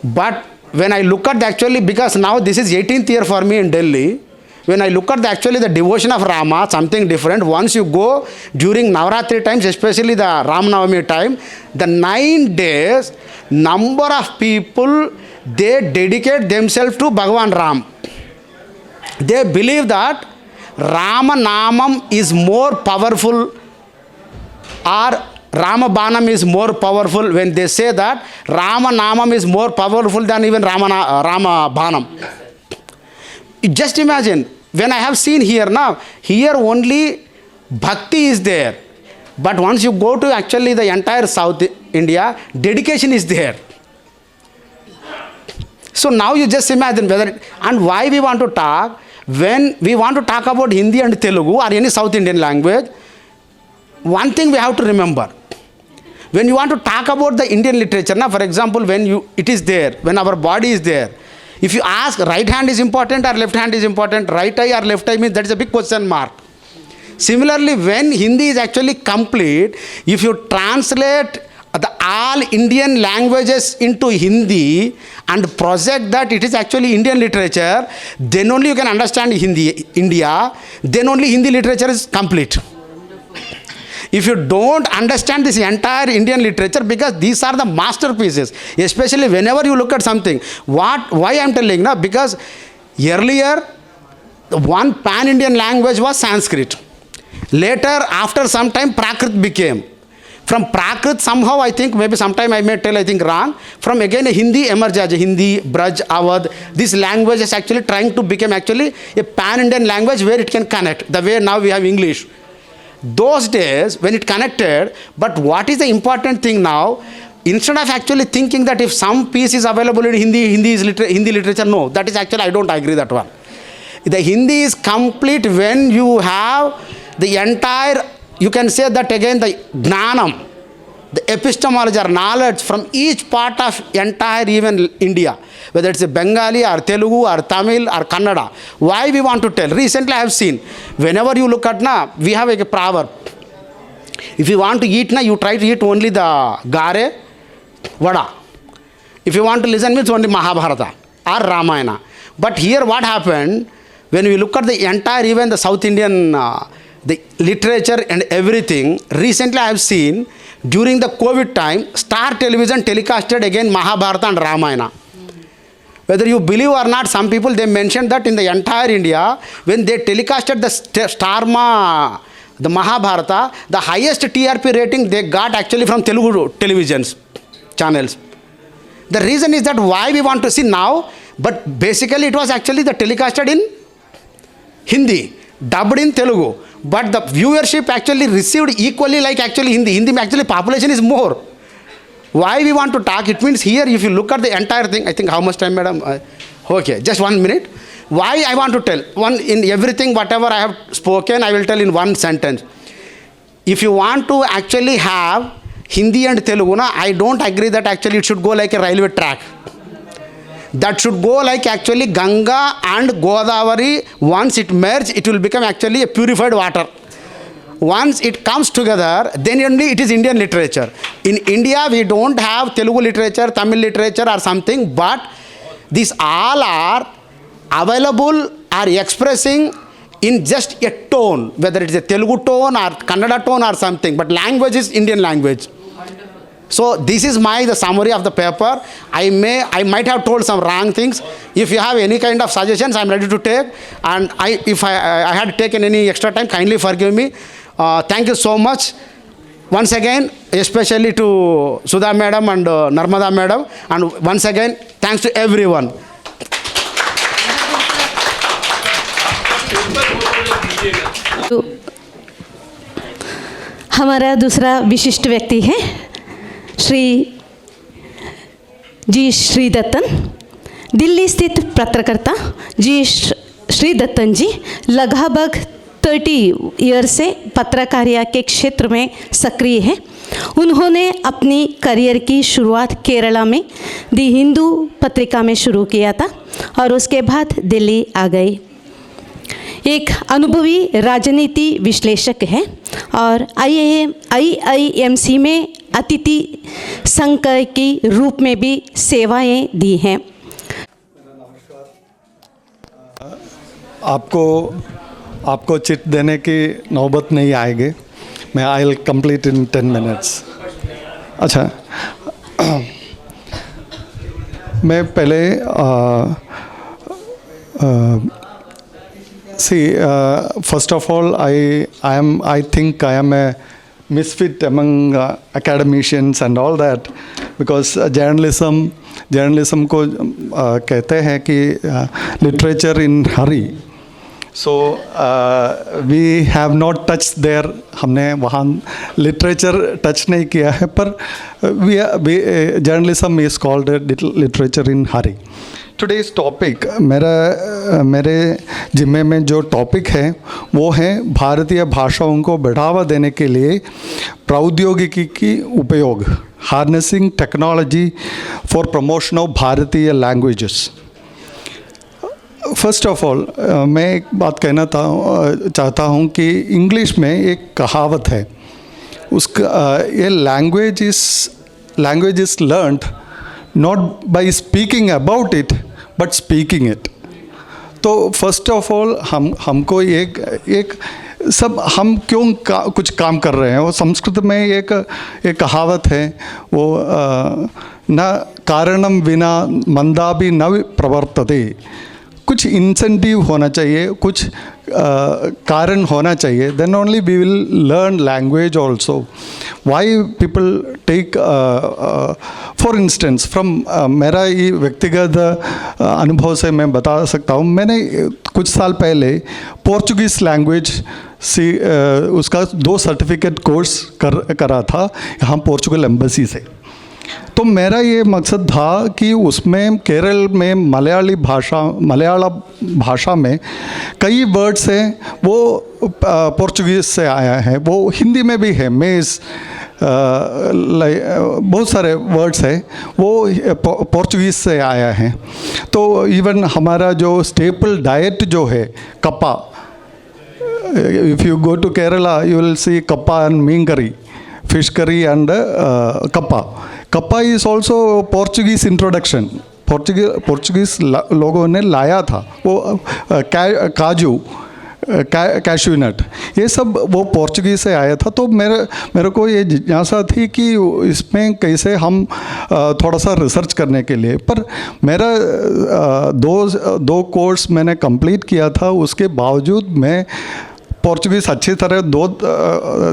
But when I look at actually, because now this is 18th year for me in Delhi, when I look at actually the devotion of Rama, something different. Once you go during Navratri times, especially the Ram Navami time, the 9 days, number of people, they dedicate themselves to Bhagavan Ram. They believe that Rama Namam is more powerful, or Rama Banam is more powerful. When they say that Rama Namam is more powerful than even Rama Banam. Just imagine, when I have seen here now, here only bhakti is there. But once you go to actually the entire South India, dedication is there. So now you just imagine whether, and why we want to talk, when we want to talk about Hindi and Telugu or any South Indian language, one thing we have to remember. When you want to talk about the Indian literature, now for example, when it is there, when our body is there, if you ask right hand is important or left hand is important, right eye or left eye means that is a big question mark. Similarly, when Hindi is actually complete, if you translate the all Indian languages into Hindi and project that it is actually Indian literature, then only you can understand India, then only Hindi literature is complete. If you don't understand this entire Indian literature, because these are the masterpieces, especially whenever you look at something, why I am telling now, because earlier one pan-Indian language was Sanskrit. Later, after some time, Prakrit became. From Prakrit, somehow I think, maybe sometime I may tell, I think wrong, from again Hindi emerged as Hindi, Braj, Awadh. This language is actually trying to become actually a pan-Indian language where it can connect, the way now we have English. Those days when it connected, but what is the important thing now? Instead of actually thinking that if some piece is available in Hindi literature, no, that is actually, I don't agree that one. The Hindi is complete when you have the entire, you can say that again, the Gnanam, the epistemology or knowledge from each part of entire even India, whether it's a Bengali or Telugu or Tamil or Kannada. Why we want to tell? Recently I have seen, whenever you look at now, we have a proverb. If you want to eat now, you try to eat only the gare, vada. If you want to listen, means only Mahabharata or Ramayana. But here what happened? when we look at the entire, even the South Indian, the literature and everything, recently I have seen during the COVID time, Star Television telecasted again Mahabharata and Ramayana. Whether you believe or not, some people, they mentioned that in the entire India, when they telecasted the Mahabharata, the highest TRP rating they got actually from Telugu televisions channels. The reason is that why we want to see now, but basically it was actually the telecasted in Hindi, dubbed in Telugu. But the viewership actually received equally like actually Hindi. Hindi actually population is more. Why we want to talk? It means here, if you look at the entire thing, I think how much time, madam? Okay, just 1 minute. Why I want to tell? One, in everything, whatever I have spoken, I will tell in one sentence. If you want to actually have Hindi and Telugu, I don't agree that actually it should go like a railway track. That should go like actually Ganga and Godavari. Once it merge, it will become actually a purified water. Once it comes together, then only it is Indian literature. In India, we don't have Telugu literature, Tamil literature or something, but these all are available, are expressing in just a tone, whether it is a Telugu tone or Kannada tone or something, but language is Indian language. So this is the summary of the paper. I might have told some wrong things. If you have any kind of suggestions, I am ready to take. And if I had taken any extra time, kindly forgive me. Thank you so much. Once again, especially to Sudha madam and Narmada madam. And once again, thanks to everyone. हमारा दूसरा विशिष्ट व्यक्ति है श्री श्री दत्तन, दिल्ली स्थित पत्रकर्ता श्री दत्तन जी लगभग 30 ईयर्स से पत्रकारिता के क्षेत्र में सक्रिय हैं। उन्होंने अपनी करियर की शुरुआत केरला में दी हिंदू पत्रिका में शुरू किया था और उसके बाद दिल्ली आ गए। एक अनुभवी राजनीति विश्लेषक है और IIMC में अतिथि संघ के रूप में भी सेवाएं दी हैं। आपको चिट देने की नौबत नहीं आएगी। मैं I will complete in 10 minutes. अच्छा, मैं पहले first of all, I think I am a misfit among academicians and all that, because journalism को कहते हैं कि literature in hurry. So we have not touched there. हमने वहाँ literature touch नहीं किया है, पर journalism is called literature in hurry. Today's topic मेरे जिम्मे में जो टॉपिक है वो है भारतीय भाषाओं को बढ़ावा देने के लिए प्रौद्योगिकी की उपयोग, harnessing technology for promotion of भारतीय लैंग्वेजेस। फर्स्ट ऑफ ऑल मैं एक बात कहना चाहता हूँ कि इंग्लिश में एक कहावत है, उसका ये language is learned not by speaking about it but speaking it. तो फर्स्ट ऑफ ऑल हमको एक सब हम क्यों कुछ काम कर रहे हैं, वो संस्कृत में एक कहावत है, वो न कारणम विना मंदापि न प्रवर्तते। कुछ इंसेंटिव होना चाहिए, कुछ कारण होना चाहिए, then only we will learn language also. Why people take for instance from मेरा ये व्यक्तिगत अनुभव से मैं बता सकता हूँ, मैंने कुछ साल पहले पोर्चुगीज़ लैंग्वेज उसका 2 सर्टिफिकेट कोर्स करा था यहाँ पोर्चुगल एम्बेसी से। तो मेरा ये मकसद था कि उसमें केरल में मलयालम भाषा में कई वर्ड्स हैं वो पोर्चुगीज़ से आया है, वो हिंदी में भी है, मेज़ बहुत सारे वर्ड्स हैं वो पोर्चुगीज़ से आया है। तो इवन हमारा जो स्टेपल डाइट जो है kappa, if you go to Kerala you will see kappa and meen curry, fish curry and kappa. Kappa is also Portuguese introduction. Portuguese लोगों ने लाया था, वो काजू, कैशू नट, ये सब वो पोर्चुगीज़ से आया था। तो मेरे को ये जिज्ञासा थी कि इसमें कैसे हम थोड़ा सा रिसर्च करने के लिए, पर मेरा दो कोर्स मैंने कंप्लीट किया था, उसके बावजूद मैं पोर्चुगीज़ अच्छी तरह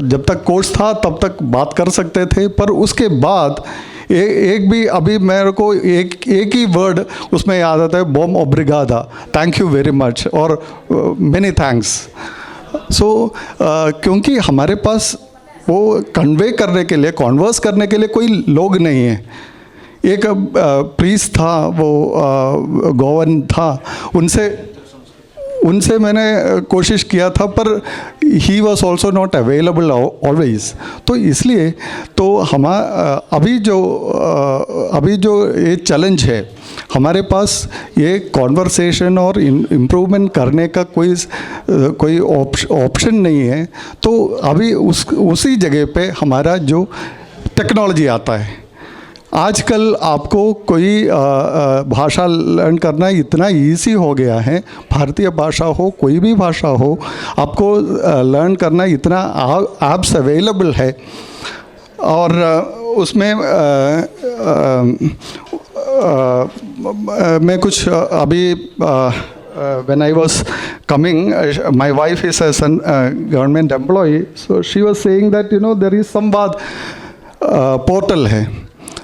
जब तक कोर्स था तब तक बात कर सकते थे, पर उसके बाद एक भी अभी मेरे को एक ही वर्ड उसमें याद आता है, बॉम ओब्रिगादा, थैंक यू वेरी मच और मेनी थैंक्स। सो क्योंकि हमारे पास वो कन्वे करने के लिए, कॉन्वर्स करने के लिए कोई लोग नहीं है। एक प्रीस्ट था, वो गोवन था, उनसे मैंने कोशिश किया था, पर he was also not available always. तो इसलिए तो अभी जो ये चैलेंज है हमारे पास, ये कॉन्वर्सेशन और इम्प्रूवमेंट करने का कोई ऑप्शन नहीं है। तो अभी उसी जगह पे हमारा जो टेक्नोलॉजी आता है, आजकल आपको कोई भाषा लर्न करना इतना इजी हो गया है, भारतीय भाषा हो कोई भी भाषा हो, आपको लर्न करना इतना ऐप्स अवेलेबल है। और उसमें मैं कुछ अभी when I was coming, my wife is a government employee, so she was saying that there is Samvad portal है,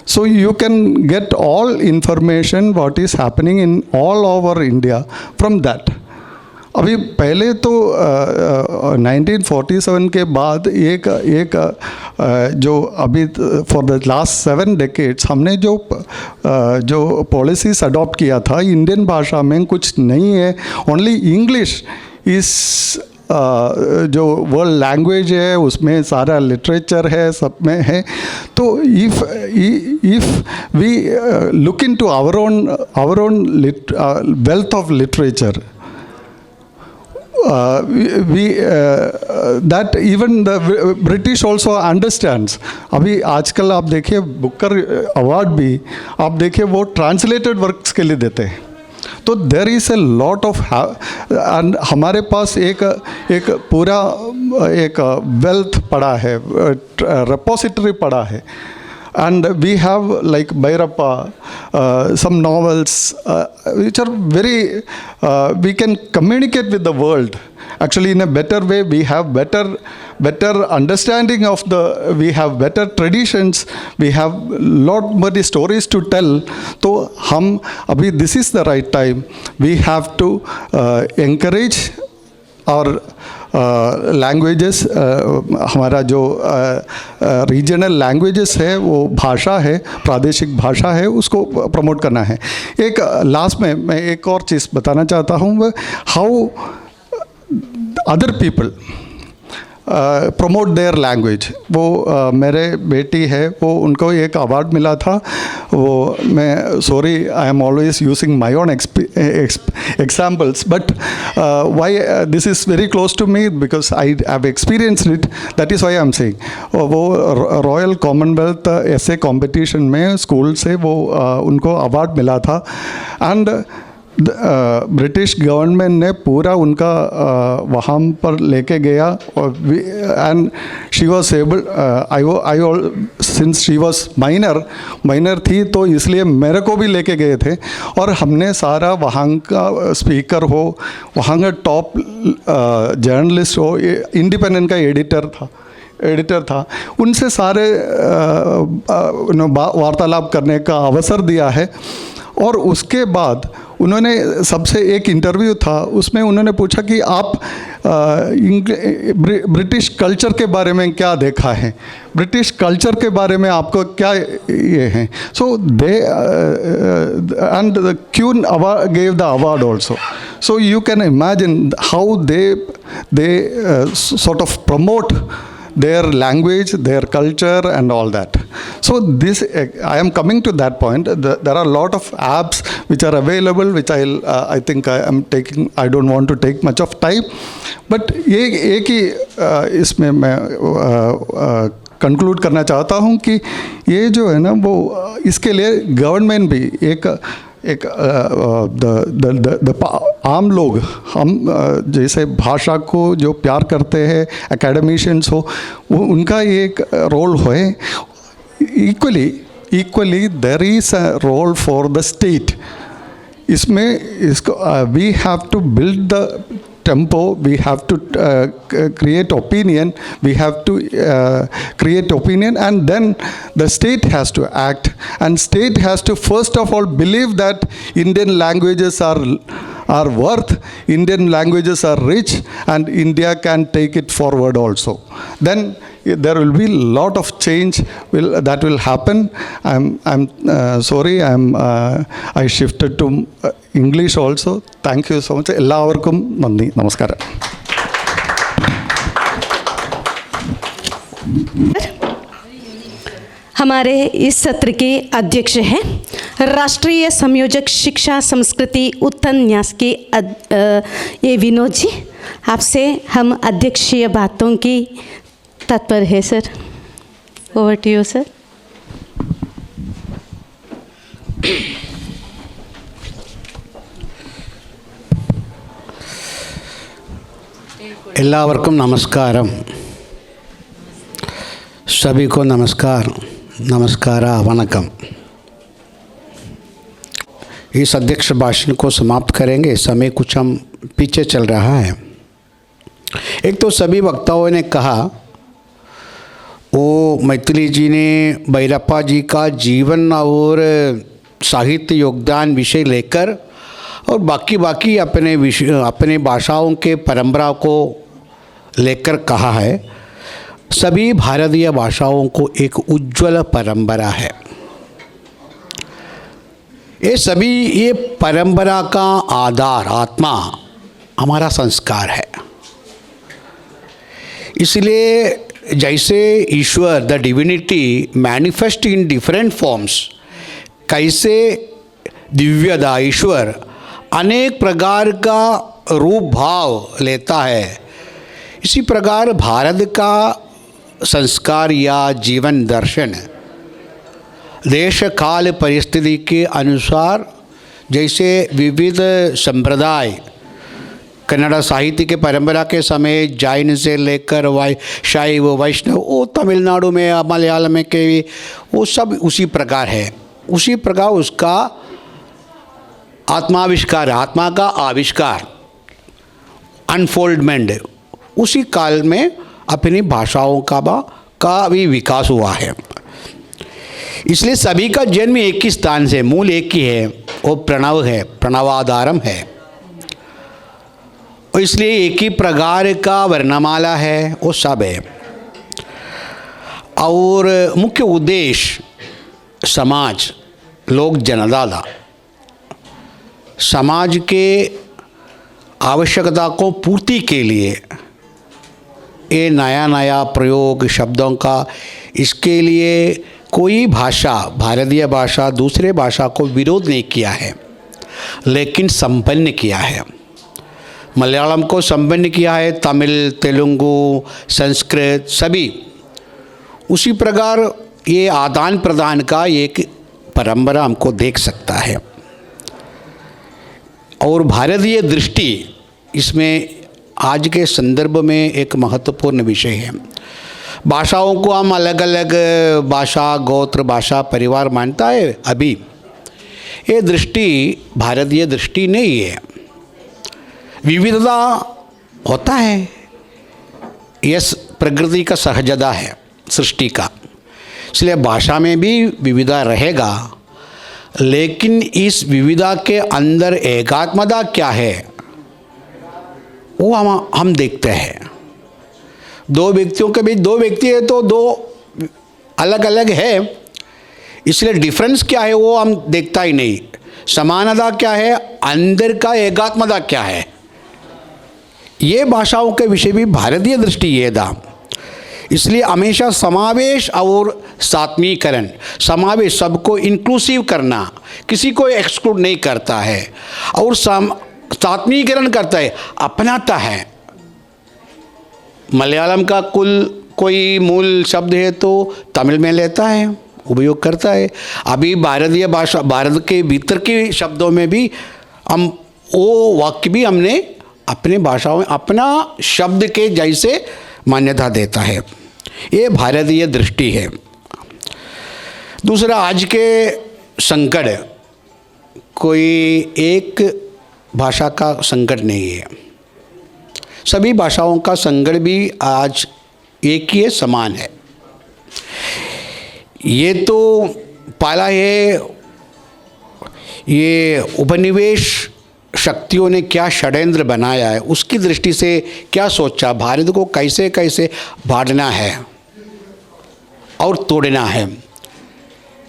so you can get all information what is happening in all over India from that. अभी पहले तो 1947 के बाद एक जो अभी फॉर द लास्ट 7 decades हमने जो पॉलिसीज़ अडॉप्ट किया था, इंडियन भाषा में कुछ नहीं है, ओनली इंग्लिश इस जो वर्ल्ड लैंग्वेज है उसमें सारा लिटरेचर है, सब में है। तो if we look into our own wealth of literature, that even the British also understands. अभी आजकल आप देखिए बुकर अवार्ड भी आप देखिए वो ट्रांसलेटेड वर्क्स के लिए देते हैं। तो there is a lot of, and हमारे पास एक पूरा एक वेल्थ पड़ा है, रेपोजिटरी पड़ा है। And we have like Bhairappa, some novels which are very, we can communicate with the world. Actually, in a better way, we have better understanding of we have better traditions, we have lot many stories to tell. तो हम अभी this is the right time. We have to encourage our languages, हमारा जो रीजनल लैंग्वेजेस है, वो भाषा है, प्रादेशिक भाषा है, उसको प्रमोट करना है। एक लास्ट में मैं एक और चीज़ बताना चाहता हूँ, how other people promote their language. वो मेरे बेटी है, वो उनको एक अवार्ड मिला था, वो मैं sorry I am always using my own examples, but why this is very close to me because I have experienced it, that is why I am saying. वो रॉयल कॉमनवेल्थ ऐसे कंपटीशन में स्कूल से वो उनको अवार्ड मिला था, एंड ब्रिटिश गवर्नमेंट ने पूरा उनका वहाँ पर लेके गया, and she was able, I since she was minor थी, तो इसलिए मेरे को भी लेके गए थे, और हमने सारा वहाँ का स्पीकर हो, वहाँ का टॉप जर्नलिस्ट हो, इंडिपेंडेंट का एडिटर था, उनसे सारे वार्तालाप करने का अवसर दिया है। और उसके बाद उन्होंने सबसे एक इंटरव्यू था, उसमें उन्होंने पूछा कि आप ब्रिटिश कल्चर के बारे में क्या देखा है, ब्रिटिश कल्चर के बारे में आपको क्या ये है। So they and the queen award gave the award also. So you can imagine how they sort of promote their language, their culture and all that. So this, I am coming to that point. There are a lot of apps which are available, which I think I don't want to take much of time, but एक ही इसमें मैं कंक्लूड करना चाहता हूँ कि ये जो है ना, वो इसके लिए गवर्नमेंट भी एक एक आम लोग हम जैसे भाषा को जो प्यार करते हैं, एकेडमिशियंस हो, उनका एक रोल है। Equally there is a role for the state. इसमें इसको we have to build the tempo, we have to create opinion, and then the state has to act, and state has to first of all believe that Indian languages are worth, Indian languages are rich, and India can take it forward also. Then there will be a lot of change that will happen. I'm sorry, I shifted to English also. Thank you so much. എല്ലാവർക്കും നന്ദി, നമസ്കാരം. हमारे इस सत्र के अध्यक्ष हैं राष्ट्रीय संयोजक शिक्षा संस्कृति उत्थान न्यास के ये विनोद जी। आपसे हम अध्यक्षीय बातों की तत्पर है sir. Over to you sir. എല്ലാവർക്കും നമസ്കാരം. सभी को नमस्कार, नमस्कारा, वनकम। इस अध्यक्ष भाषण को समाप्त करेंगे, समय कुछ हम पीछे चल रहा है। एक तो सभी वक्ताओं ने कहा, वो मैथिली जी ने भैरप्पा जी का जीवन और साहित्य योगदान विषय लेकर और बाकी अपने भाषाओं के परंपरा को लेकर कहा है। सभी भारतीय भाषाओं को एक उज्ज्वल परंपरा है। ये परंपरा का आधार, आत्मा हमारा संस्कार है। इसलिए जैसे ईश्वर, the divinity manifest in different forms, कैसे दिव्यता ईश्वर अनेक प्रकार का रूप भाव लेता है, इसी प्रकार भारत का संस्कार या जीवन दर्शन देश काल परिस्थिति के अनुसार, जैसे विविध संप्रदाय कन्नड़ साहित्य के परंपरा के समय जैन से लेकर शैव वैष्णव, वो तमिलनाडु में मलयालम में के वो सब उसी प्रकार है। उसी प्रकार उसका आत्माविष्कार, आत्मा का आविष्कार, अनफोल्डमेंट उसी काल में अपनी भाषाओं का भी विकास हुआ है। इसलिए सभी का जन्म एक ही स्थान से, मूल एक ही है, वो प्रणव है, प्रणवाधारम है। और इसलिए एक ही प्रकार का वर्णमाला है, वो सब है। और मुख्य उद्देश्य समाज, लोक जनता, समाज के आवश्यकता को पूर्ति के लिए ये नया प्रयोग शब्दों का, इसके लिए कोई भाषा, भारतीय भाषा दूसरे भाषा को विरोध नहीं किया है, लेकिन संपन्न किया है। मलयालम को संपन्न किया है, तमिल, तेलुगु, संस्कृत सभी। उसी प्रकार ये आदान प्रदान का एक परंपरा हमको देख सकता है। और भारतीय दृष्टि इसमें आज के संदर्भ में एक महत्वपूर्ण विषय है। भाषाओं को हम अलग अलग भाषा, गोत्र, भाषा, परिवार मानता है। अभी ये दृष्टि भारतीय दृष्टि नहीं है। विविधता होता है, यह प्रकृति का सहजता है सृष्टि का। इसलिए भाषा में भी विविधता रहेगा, लेकिन इस विविधता के अंदर एकात्मता क्या है वो हम देखते हैं। दो व्यक्तियों के बीच, दो व्यक्ति है तो दो अलग अलग है, इसलिए डिफरेंस क्या है वो हम देखता ही नहीं। समानता क्या है, अंदर का एकात्मता क्या है, ये भाषाओं के विषय भी भारतीय दृष्टि ये था। इसलिए हमेशा समावेश और सात्मीकरण, समावेश सबको इंक्लूसिव करना, किसी को एक्सक्लूड नहीं करता है, और सात्मीकरण करता है, अपनाता है। मलयालम का कोई मूल शब्द है तो तमिल में लेता है, उपयोग करता है। अभी भारतीय भाषा, भारत के भीतर के शब्दों में भी हम वो वाक्य भी हमने अपने भाषाओं में अपना शब्द के जैसे मान्यता देता है। ये भारतीय दृष्टि है। दूसरा, आज के संकट कोई एक भाषा का संकट नहीं है, सभी भाषाओं का संकट भी आज एक ही है, समान है। ये तो पहला है, ये उपनिवेश शक्तियों ने क्या षड्यंत्र बनाया है, उसकी दृष्टि से क्या सोचा, भारत को कैसे कैसे बांटना है और तोड़ना है।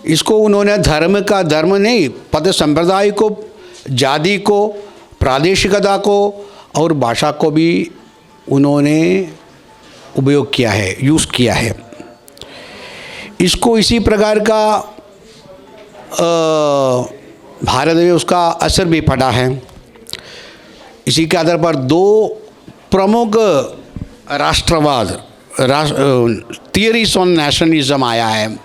इसको उन्होंने धर्म का धर्म नहीं, पद संप्रदाय को, जाति को, प्रादेशिकता को और भाषा को भी उन्होंने उपयोग किया है, यूज़ किया है। इसको इसी प्रकार का भारत में उसका असर भी पड़ा है। इसी के आधार पर दो प्रमुख राष्ट्रवाद थियरीज ऑन नेशनलिज्म आया है।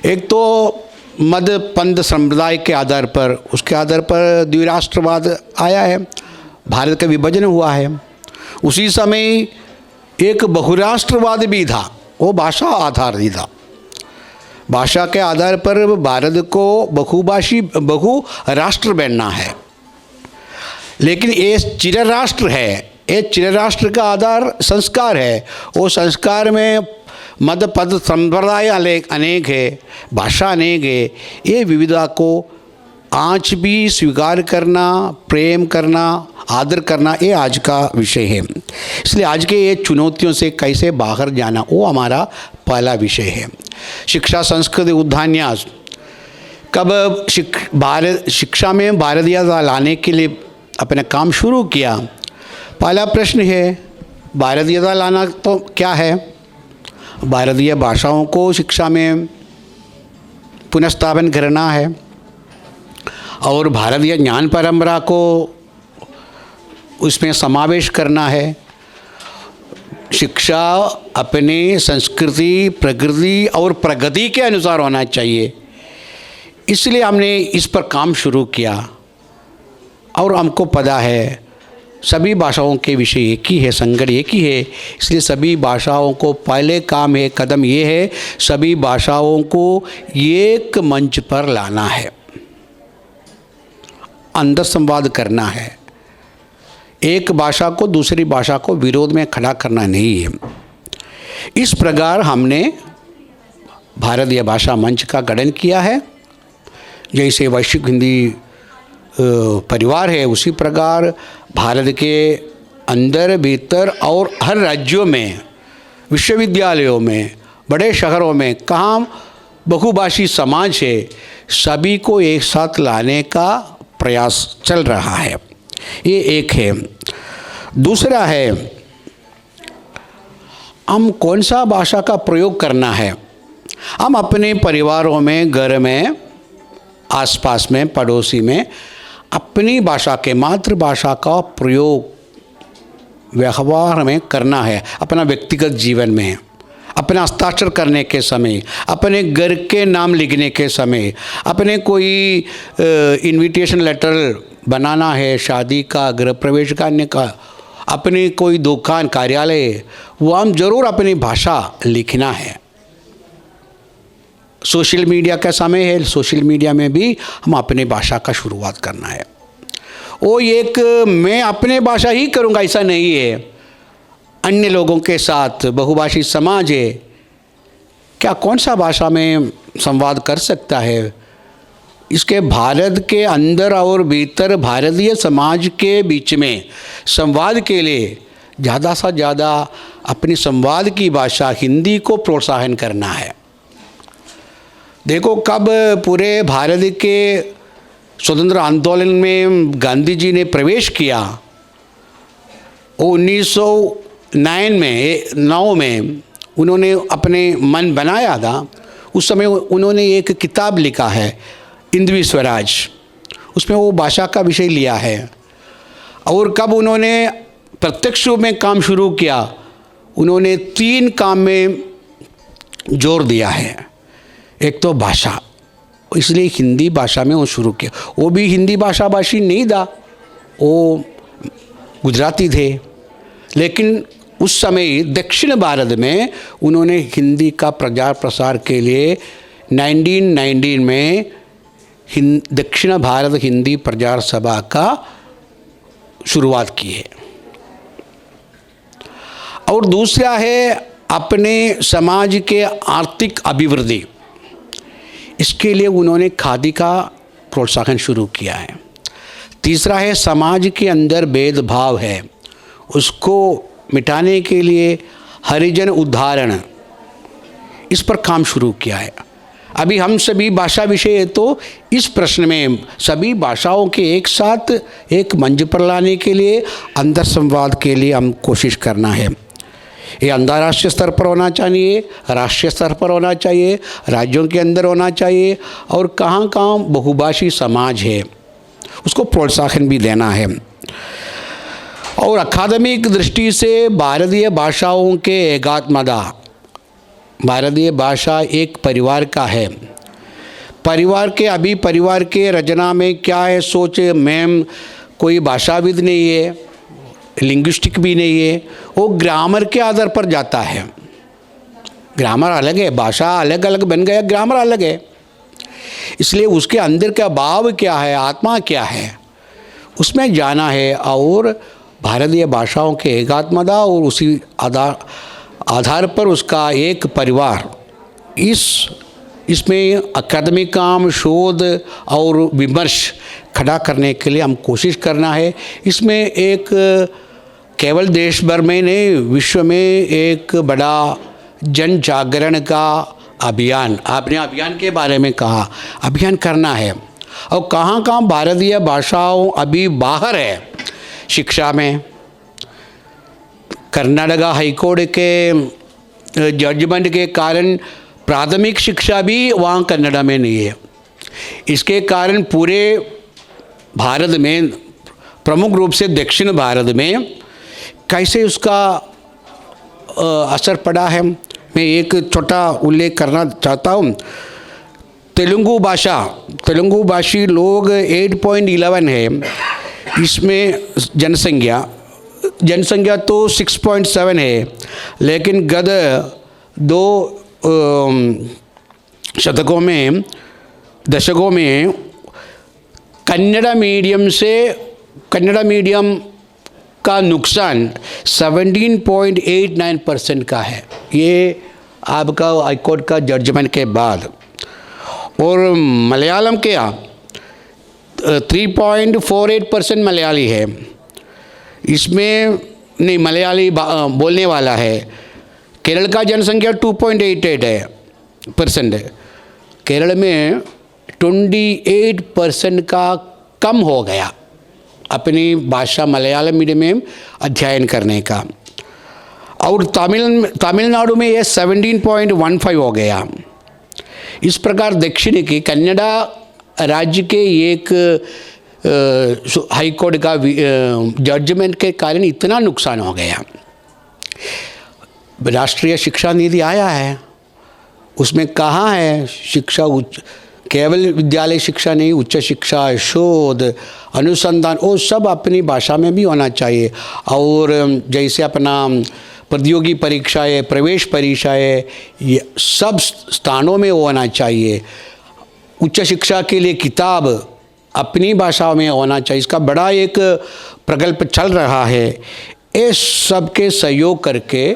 एक तो मध्य पंथ संप्रदाय के आधार पर, उसके आधार पर द्विराष्ट्रवाद आया है, भारत का विभाजन हुआ है। उसी समय एक बहुराष्ट्रवाद भी था, वो भाषा आधारित था। भाषा के आधार पर भारत को बहु राष्ट्र बनना है। लेकिन ये चिर राष्ट्र है, ये चिर राष्ट्र का आधार संस्कार है। वो संस्कार में मध्य पद संप्रदाय अनेक है, भाषा अनेक है। ये विविधता को आज भी स्वीकार करना, प्रेम करना, आदर करना, ये आज का विषय है। इसलिए आज के ये चुनौतियों से कैसे बाहर जाना, वो हमारा पहला विषय है। शिक्षा संस्कृति उद्यान्यास कब शिक्षा में भारतीयता लाने के लिए अपना काम शुरू किया। पहला प्रश्न है, भारतीयता लाना तो क्या है? भारतीय भाषाओं को शिक्षा में पुनर्स्थापन करना है और भारतीय ज्ञान परंपरा को उसमें समावेश करना है। शिक्षा अपने संस्कृति, प्रकृति और प्रगति के अनुसार होना चाहिए। इसलिए हमने इस पर काम शुरू किया और हमको पता है सभी भाषाओं के विषय एक ही है, संकट एक ही है। इसलिए सभी भाषाओं को पहले काम है, कदम ये है, सभी भाषाओं को एक मंच पर लाना है, अंदर संवाद करना है। एक भाषा को दूसरी भाषा को विरोध में खड़ा करना नहीं है। इस प्रकार हमने भारतीय भाषा मंच का गठन किया है। जैसे वैश्विक हिंदी परिवार है, उसी प्रकार भारत के अंदर भीतर और हर राज्यों में, विश्वविद्यालयों में, बड़े शहरों में कहाँ बहुभाषी समाज है, सभी को एक साथ लाने का प्रयास चल रहा है। ये एक है। दूसरा है, हम कौन सा भाषा का प्रयोग करना है। हम अपने परिवारों में, घर में, आसपास में, पड़ोसी में अपनी भाषा के, मातृभाषा का प्रयोग व्यवहार में करना है। अपना व्यक्तिगत जीवन में, अपना हस्ताक्षर करने के समय, अपने घर के नाम लिखने के समय, अपने कोई इनविटेशन लेटर बनाना है, शादी का, गृह प्रवेश करने का, अपनी कोई दुकान, कार्यालय, वो हम जरूर अपनी भाषा लिखना है। सोशल मीडिया का समय है, सोशल मीडिया में भी हम अपनी भाषा का शुरुआत करना है। वो एक मैं अपने भाषा ही करूँगा ऐसा नहीं है, अन्य लोगों के साथ बहुभाषी समाज है, क्या कौन सा भाषा में संवाद कर सकता है। इसके भारत के अंदर और भीतर भारतीय समाज के बीच में संवाद के लिए ज़्यादा से ज़्यादा अपनी संवाद की भाषा हिंदी को प्रोत्साहन करना है। देखो, कब पूरे भारत के स्वतंत्र आंदोलन में गांधी जी ने प्रवेश किया, वो 1909 में उन्होंने अपने मन बनाया था। उस समय उन्होंने एक किताब लिखा है, हिंदवी स्वराज, उसमें वो भाषा का विषय लिया है। और कब उन्होंने प्रत्यक्ष रूप में काम शुरू किया, उन्होंने 3 काम में जोर दिया है। एक तो भाषा, इसलिए हिंदी भाषा में वो शुरू किया। वो भी हिंदी भाषा भाषी नहीं था, वो गुजराती थे, लेकिन उस समय दक्षिण भारत में उन्होंने हिंदी का प्रचार प्रसार के लिए 1919 में दक्षिण भारत हिंदी प्रचार सभा का शुरुआत की है। और दूसरा है अपने समाज के आर्थिक अभिवृद्धि, इसके लिए उन्होंने खादी का प्रोत्साहन शुरू किया है। तीसरा है समाज के अंदर भेदभाव है, उसको मिटाने के लिए हरिजन उद्धारण, इस पर काम शुरू किया है। अभी हम सभी भाषा विषय है तो इस प्रश्न में सभी भाषाओं के एक साथ एक मंच पर लाने के लिए, अंतर संवाद के लिए हम कोशिश करना है। ये अंतर्राष्ट्रीय स्तर पर होना चाहिए, राष्ट्रीय स्तर पर होना चाहिए, राज्यों के अंदर होना चाहिए, और कहाँ कहाँ बहुभाषी समाज है उसको प्रोत्साहन भी देना है। और अकादमिक दृष्टि से भारतीय भाषाओं के एकात्मता, भारतीय भाषा एक परिवार का है। परिवार के अभी परिवार के रचना में क्या है सोच, मैम कोई भाषाविद नहीं है, लिंग्विस्टिक भी नहीं है, वो ग्रामर के आधार पर जाता है। ग्रामर अलग है, भाषा अलग अलग बन गया, ग्रामर अलग है। इसलिए उसके अंदर का भाव क्या है, आत्मा क्या है, उसमें जाना है। और भारतीय भाषाओं के एकात्मता और उसी आधार पर उसका एक परिवार, इसमें अकादमिक काम, शोध और विमर्श खड़ा करने के लिए हम कोशिश करना है। इसमें एक केवल देश भर में नहीं, विश्व में एक बड़ा जन जागरण का अभियान, आपने अभियान के बारे में कहा, अभियान करना है। और कहाँ कहाँ भारतीय भाषाओं अभी बाहर है शिक्षा में, कर्नाटका हाईकोर्ट के जजमेंट के कारण प्राथमिक शिक्षा भी वहाँ कन्नड़ा में नहीं है। इसके कारण पूरे भारत में, प्रमुख रूप से दक्षिण भारत में कैसे उसका असर पड़ा है, मैं एक छोटा उल्लेख करना चाहता हूँ। तेलुगु भाषी लोग 8.11 है, इसमें जनसंख्या तो 6.7 है, लेकिन गत 2 दशकों में कन्नड़ा मीडियम का नुकसान 17.89% का है, ये आपका हाईकोर्ट का जजमेंट के बाद। और मलयालम के 3.48% मलयाली है, इसमें नहीं मलयाली बोलने वाला है। केरल का जनसंख्या 2.88% है, केरल में 28% का कम हो गया अपनी भाषा मलयालम मीडियम में अध्ययन करने का। और तमिलनाडु में ये 17.15 हो गया। इस प्रकार दक्षिण की कन्नड़ा राज्य के एक हाईकोर्ट का जजमेंट के कारण इतना नुकसान हो गया। राष्ट्रीय शिक्षा नीति आया है, उसमें कहाँ है शिक्षा, केवल विद्यालय शिक्षा नहीं, उच्च शिक्षा, शोध, अनुसंधान, वो सब अपनी भाषा में भी होना चाहिए। और जैसे अपना प्रतियोगी परीक्षाएं, प्रवेश परीक्षाएं, ये सब स्थानों में होना चाहिए। उच्च शिक्षा के लिए किताब अपनी भाषा में होना चाहिए, इसका बड़ा एक प्रकल्प चल रहा है। ये सब के सहयोग करके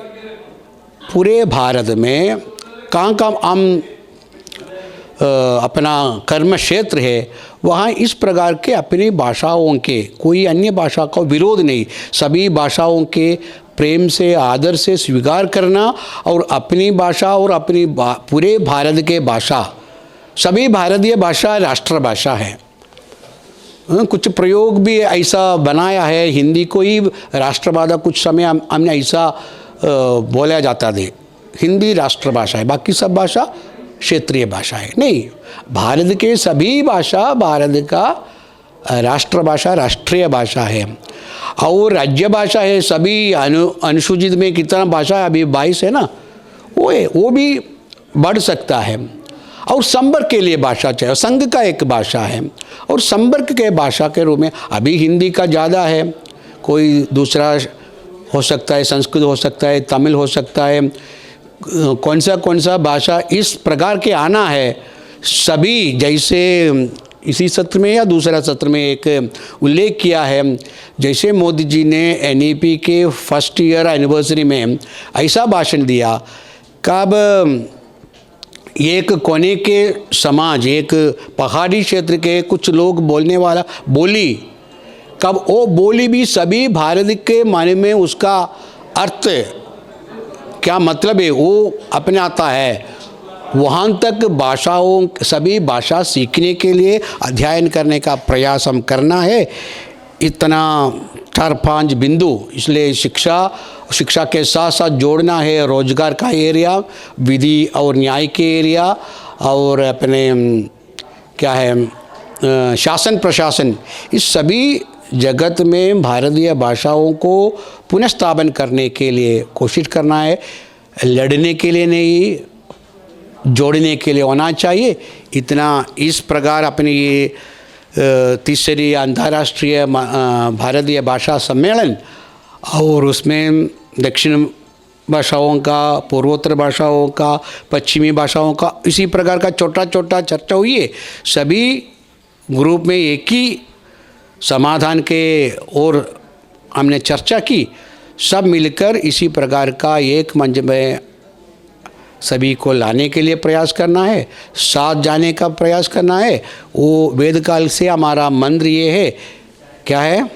पूरे भारत में कहाँ कहाँ हम अपना कर्म क्षेत्र है वहाँ इस प्रकार के अपनी भाषाओं के, कोई अन्य भाषा का विरोध नहीं, सभी भाषाओं के प्रेम से, आदर से स्वीकार करना, और अपनी भाषा और अपनी पूरे भारत के भाषा, सभी भारतीय भाषा राष्ट्रभाषा है। कुछ प्रयोग भी ऐसा बनाया है, हिंदी को ही राष्ट्रभाषा कुछ समय हमने ऐसा बोला जाता थे, हिंदी राष्ट्रभाषा है, बाकी सब भाषा क्षेत्रीय भाषा है। नहीं, भारत के सभी भाषा भारत का राष्ट्रभाषा, राष्ट्रीय भाषा है। और राज्य भाषा है, सभी अनुसूचित में कितना भाषा है, अभी 22 है ना, वो भी बढ़ सकता है। और संपर्क के लिए भाषा चाहिए। संघ का एक भाषा है और संपर्क के भाषा के रूप में अभी हिंदी का ज़्यादा है, कोई दूसरा हो सकता है, संस्कृत हो सकता है, तमिल हो सकता है, कौन सा भाषा इस प्रकार के आना है। सभी जैसे इसी सत्र में या दूसरा सत्र में एक उल्लेख किया है, जैसे मोदी जी ने NEP के फर्स्ट ईयर एनिवर्सरी में ऐसा भाषण दिया, कब एक कोने के समाज, एक पहाड़ी क्षेत्र के कुछ लोग बोलने वाला बोली, कब वो बोली भी सभी भारत के माने में उसका अर्थ क्या मतलब है वो अपने आता है। वहाँ तक भाषाओं, सभी भाषा सीखने के लिए अध्ययन करने का प्रयास हम करना है। इतना 4-5 बिंदु, इसलिए शिक्षा के साथ साथ जोड़ना है रोजगार का एरिया, विधि और न्याय के एरिया, और अपने क्या है शासन प्रशासन, इस सभी जगत में भारतीय भाषाओं को पुनर्स्थापन करने के लिए कोशिश करना है। लड़ने के लिए नहीं, जोड़ने के लिए होना चाहिए। इतना इस प्रकार अपनी ये तीसरी अंतर्राष्ट्रीय भारतीय भाषा सम्मेलन और उसमें दक्षिण भाषाओं का, पूर्वोत्तर भाषाओं का, पश्चिमी भाषाओं का, इसी प्रकार का छोटा छोटा चर्चा हुई है। सभी ग्रुप में एक ही समाधान के और हमने चर्चा की, सब मिलकर इसी प्रकार का एक मंच में सभी को लाने के लिए प्रयास करना है, साथ जाने का प्रयास करना है। वो वेद काल से हमारा मंत्र ये है, क्या है,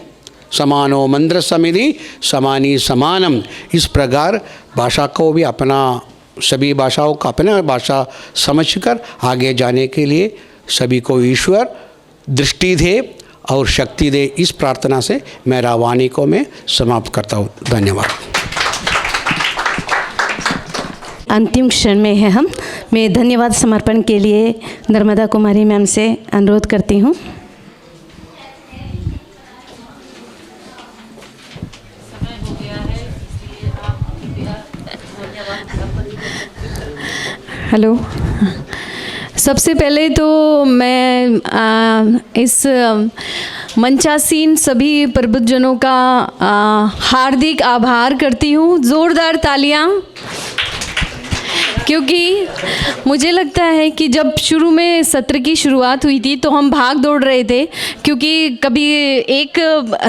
समानो मंत्र समिति समानी समानम। इस प्रकार भाषा को भी अपना, सभी भाषाओं का अपना भाषा समझकर आगे जाने के लिए सभी को ईश्वर दृष्टि दे और शक्ति दे, इस प्रार्थना से मेरा वाणी को मैं समाप्त करता हूँ। धन्यवाद। अंतिम क्षण में है हम। मैं धन्यवाद समर्पण के लिए नर्मदा कुमारी मैम से अनुरोध करती हूँ। हेलो, सबसे पहले तो मैं इस मंचासीन सभी प्रबुद्धजनों का हार्दिक आभार करती हूँ। ज़ोरदार तालियाँ, क्योंकि मुझे लगता है कि जब शुरू में सत्र की शुरुआत हुई थी तो हम भाग दौड़ रहे थे, क्योंकि कभी एक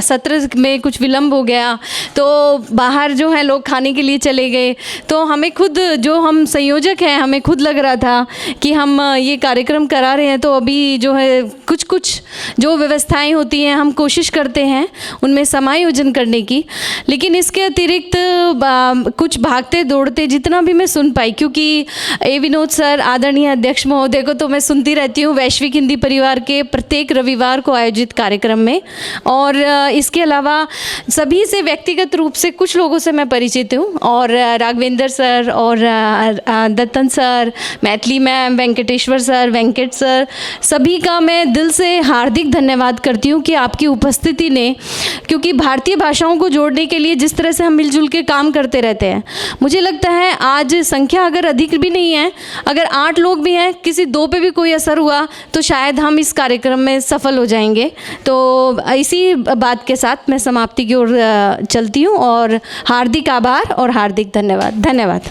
सत्र में कुछ विलम्ब हो गया तो बाहर जो है लोग खाने के लिए चले गए, तो हमें खुद, जो हम संयोजक हैं, हमें खुद लग रहा था कि हम ये कार्यक्रम करा रहे हैं तो अभी जो है कुछ जो व्यवस्थाएं होती हैं हम कोशिश करते हैं उनमें समायोजन करने की, लेकिन इसके अतिरिक्त कुछ भागते दौड़ते जितना भी मैं सुन पाई, क्योंकि ए विनोद सर, आदरणीय अध्यक्ष महोदय को तो मैं सुनती रहती हूँ वैश्विक हिंदी परिवार के प्रत्येक रविवार को आयोजित कार्यक्रम में, और इसके अलावा सभी से व्यक्तिगत रूप से कुछ लोगों से मैं परिचित हूँ, और राघवेंद्र सर और Dattan sir, Maithili ma'am, Venkateshwara sir, Venkat sir, सभी का मैं दिल से हार्दिक धन्यवाद करती हूँ कि आपकी उपस्थिति ने, क्योंकि भारतीय भाषाओं को जोड़ने के लिए जिस तरह से हम मिलजुल के काम करते रहते हैं, मुझे लगता है आज संख्या अगर अधिक भी नहीं है, अगर 8 लोग भी हैं, किसी 2 पे भी कोई असर हुआ तो शायद हम इस कार्यक्रम में सफल हो जाएंगे। तो इसी बात के साथ मैं समाप्ति की ओर चलती हूँ, और हार्दिक आभार और हार्दिक धन्यवाद।